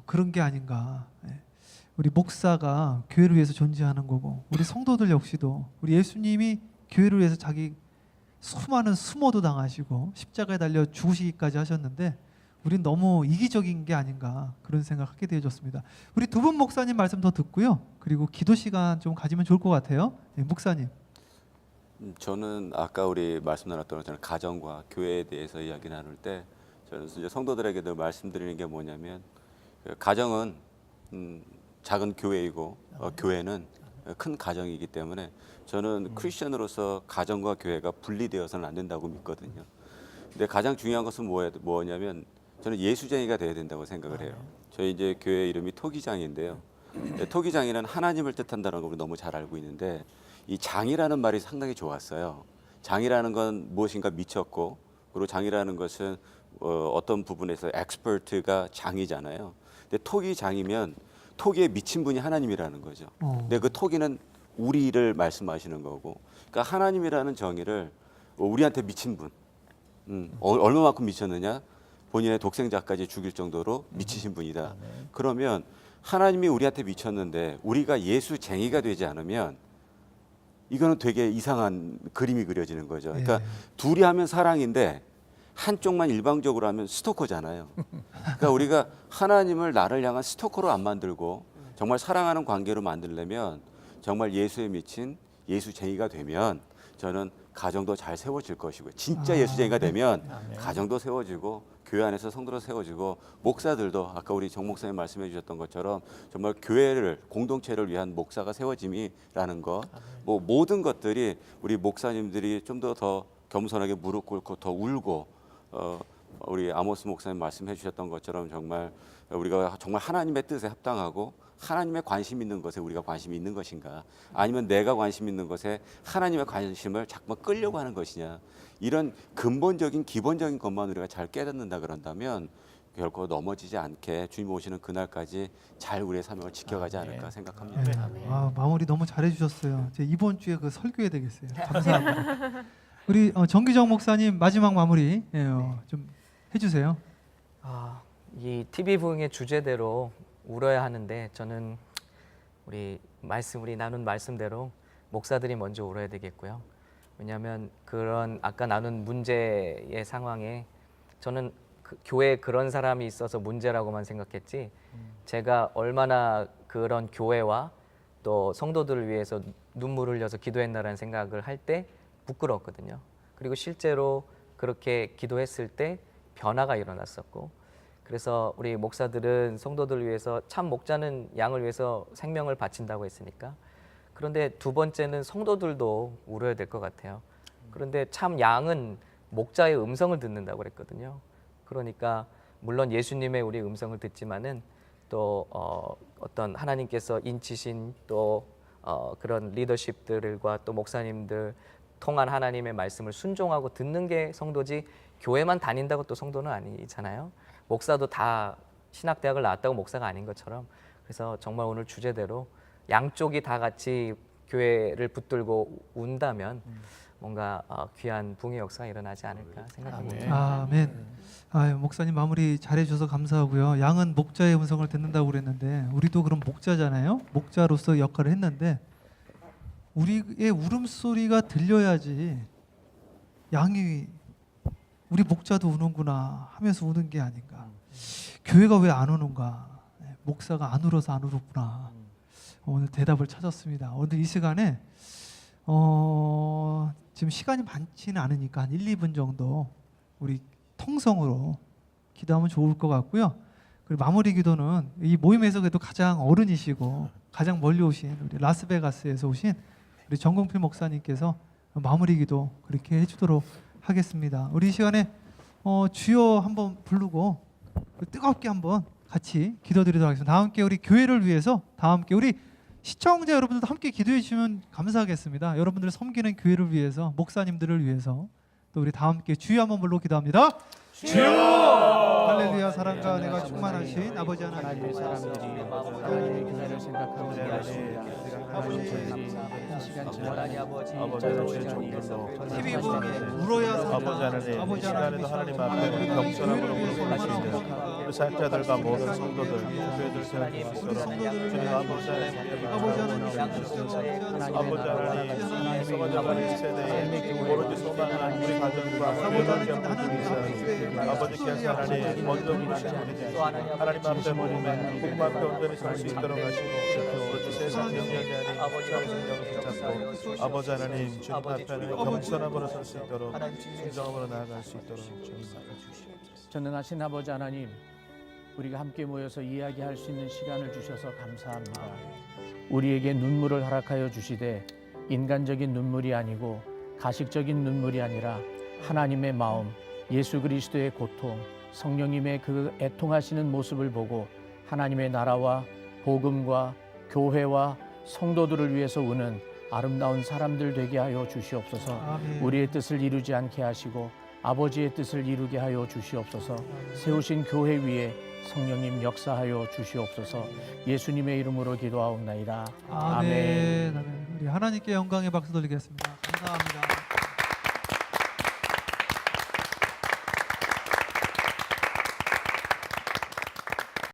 그런 게 아닌가. 우리 목사가 교회를 위해서 존재하는 거고, 우리 성도들 역시도 우리 예수님이 교회를 위해서 자기 수많은 수모도 당하시고 십자가에 달려 죽으시기까지 하셨는데 우린 너무 이기적인 게 아닌가 그런 생각하게 되어졌습니다. 우리 두 분 목사님 말씀 더 듣고요. 그리고 기도 시간 좀 가지면 좋을 것 같아요. 목사님. 저는 아까 우리 말씀 나눴던 것처럼 가정과 교회에 대해서 이야기 나눌 때 저는 이제 성도들에게도 말씀드리는 게 뭐냐면 가정은 작은 교회이고 교회는 큰 가정이기 때문에 저는 크리스천으로서 가정과 교회가 분리되어서는 안 된다고 믿거든요. 근데 가장 중요한 것은 뭐냐면 저는 예수쟁이가 돼야 된다고 생각을 해요. 저희 이제 교회 이름이 토기장인데요. 토기장이는 하나님을 뜻한다는 걸 우리 너무 잘 알고 있는데 이 장이라는 말이 상당히 좋았어요. 장이라는 건 무엇인가 미쳤고, 그리고 장이라는 것은 어떤 부분에서 엑스퍼트가 장이잖아요. 근데 토기장이면 토기에 미친 분이 하나님이라는 거죠. 근데 그 토기는 우리를 말씀하시는 거고, 그러니까 하나님이라는 정의를 우리한테 미친 분, 얼마만큼 미쳤느냐? 본인의 독생자까지 죽일 정도로 미치신 분이다. 그러면 하나님이 우리한테 미쳤는데 우리가 예수쟁이가 되지 않으면 이거는 되게 이상한 그림이 그려지는 거죠. 그러니까 둘이 하면 사랑인데 한쪽만 일방적으로 하면 스토커잖아요. 그러니까 우리가 하나님을 나를 향한 스토커로 안 만들고 정말 사랑하는 관계로 만들려면 정말 예수에 미친 예수쟁이가 되면 저는 가정도 잘 세워질 것이고요. 진짜 예수쟁이가 되면 가정도 세워지고 교회 안에서 성도로 세워지고 목사들도 아까 우리 정 목사님 말씀해 주셨던 것처럼 정말 교회를 공동체를 위한 목사가 세워짐이라는 것, 뭐 모든 것들이 우리 목사님들이 좀 더 겸손하게 무릎 꿇고 더 울고 우리 아모스 목사님 말씀해 주셨던 것처럼 정말 우리가 정말 하나님의 뜻에 합당하고 하나님의 관심 있는 것에 우리가 관심이 있는 것인가, 아니면 내가 관심 있는 것에 하나님의 관심을 자꾸만 끌려고 하는 것이냐, 이런 근본적인 기본적인 것만 우리가 잘 깨닫는다 그런다면 결코 넘어지지 않게 주님 오시는 그날까지 잘 우리의 사명을 지켜가지 않을까 생각합니다. 마무리 너무 잘해주셨어요. 이번 주에 그 설교해야 되겠어요. 감사합니다. 우리 정기정 목사님 마지막 마무리 좀 해주세요. 이 TV 부흥의 주제대로 울어야 하는데 저는 우리 나눈 말씀대로 목사들이 먼저 울어야 되겠고요. 왜냐하면 그런 아까 나눈 문제의 상황에 저는 교회에 그런 사람이 있어서 문제라고만 생각했지, 제가 얼마나 그런 교회와 또 성도들을 위해서 눈물을 흘려서 기도했나라는 생각을 할 때 부끄러웠거든요. 그리고 실제로 그렇게 기도했을 때 변화가 일어났었고, 그래서 우리 목사들은 성도들을 위해서, 참 목자는 양을 위해서 생명을 바친다고 했으니까, 그런데 두 번째는 성도들도 울어야 될 것 같아요. 그런데 참 양은 목자의 음성을 듣는다고 그랬거든요. 그러니까 물론 예수님의 우리 음성을 듣지만은 또 어떤 하나님께서 인치신 또 그런 리더십들과 또 목사님들 통한 하나님의 말씀을 순종하고 듣는 게 성도지, 교회만 다닌다고 또 성도는 아니잖아요. 목사도 다 신학대학을 나왔다고 목사가 아닌 것처럼. 그래서 정말 오늘 주제대로 양쪽이 다 같이 교회를 붙들고 운다면 뭔가 귀한 붕의 역사가 일어나지 않을까 생각합니다. 아멘. 목사님 마무리 잘해주셔서 감사하고요. 양은 목자의 음성을 듣는다고 그랬는데 우리도 그럼 목자잖아요. 목자로서 역할을 했는데 우리의 울음소리가 들려야지 양이 우리 목자도 우는구나 하면서 우는 게 아닌가. 교회가 왜 안 오는가? 목사가 안 울어서 안 울었구나. 오늘 대답을 찾았습니다. 오늘 이 시간에 지금 시간이 많지는 않으니까 한 1, 2분 정도 우리 통성으로 기도하면 좋을 것 같고요. 그리고 마무리 기도는 이 모임에서 그래도 가장 어른이시고 가장 멀리 오신 우리 라스베가스에서 오신 우리 정공필 목사님께서 마무리 기도 그렇게 해주도록 하겠습니다. 우리 이 시간에 주여 한번 부르고 뜨겁게 한번 같이 기도드리도록 하겠습니다. 다 함께 우리 교회를 위해서 다 함께 우리 시청자 여러분들도 함께 기도해 주시면 감사하겠습니다. 여러분들을 섬기는 교회를 위해서 목사님들을 위해서 또 우리 다 함께 주여 한번 불러 기도합니다. 주여! 할렐루야. 사랑과 은혜가 충만하신 아버지 하나님의 사람들이 하나님의 교회를 생각하며 기도하십니다. 아버지 저희들이 한 시간 지나가니 아버지 TV 보면 울어야 산다. 아버지 하나님 이 시간에도 하나님 앞에 경건함으로 부르시는 우리 사역자들과 모든 성도들 교회들 세워주실 수 있도록 주님 아버지 하나님 썩어져가는 세대에 오로지 소망하는 우리 가정과 교회를 경험하고 있어요. 아버지께서 하나님 먼저 부르신 우리들 하나님 앞에 모으면 복음 앞에 온전히 설 수 있도록 하시고 오로지 세상 영역이 아닌 아버지의 영역을 붙잡고 아버지 하나님 주님 앞에는 겸손함으로 설 수 있도록 진정함으로 나아갈 수 있도록 주님 주시옵소서. 전능하신 아버지 하나님, 우리가 함께 모여서 이야기할 수 있는 시간을 주셔서 감사합니다. 우리에게 눈물을 허락하여 주시되 인간적인 눈물이 아니고 가식적인 눈물이 아니라 하나님의 마음, 예수 그리스도의 고통, 성령님의 그 애통하시는 모습을 보고 하나님의 나라와 복음과 교회와 성도들을 위해서 우는 아름다운 사람들 되게 하여 주시옵소서. 아멘. 우리의 뜻을 이루지 않게 하시고 아버지의 뜻을 이루게 하여 주시옵소서. 세우신 교회 위에 성령님 역사하여 주시옵소서. 예수님의 이름으로 기도하옵나이다. 아멘. 아멘. 우리 하나님께 영광의 박수 돌리겠습니다. 감사합니다.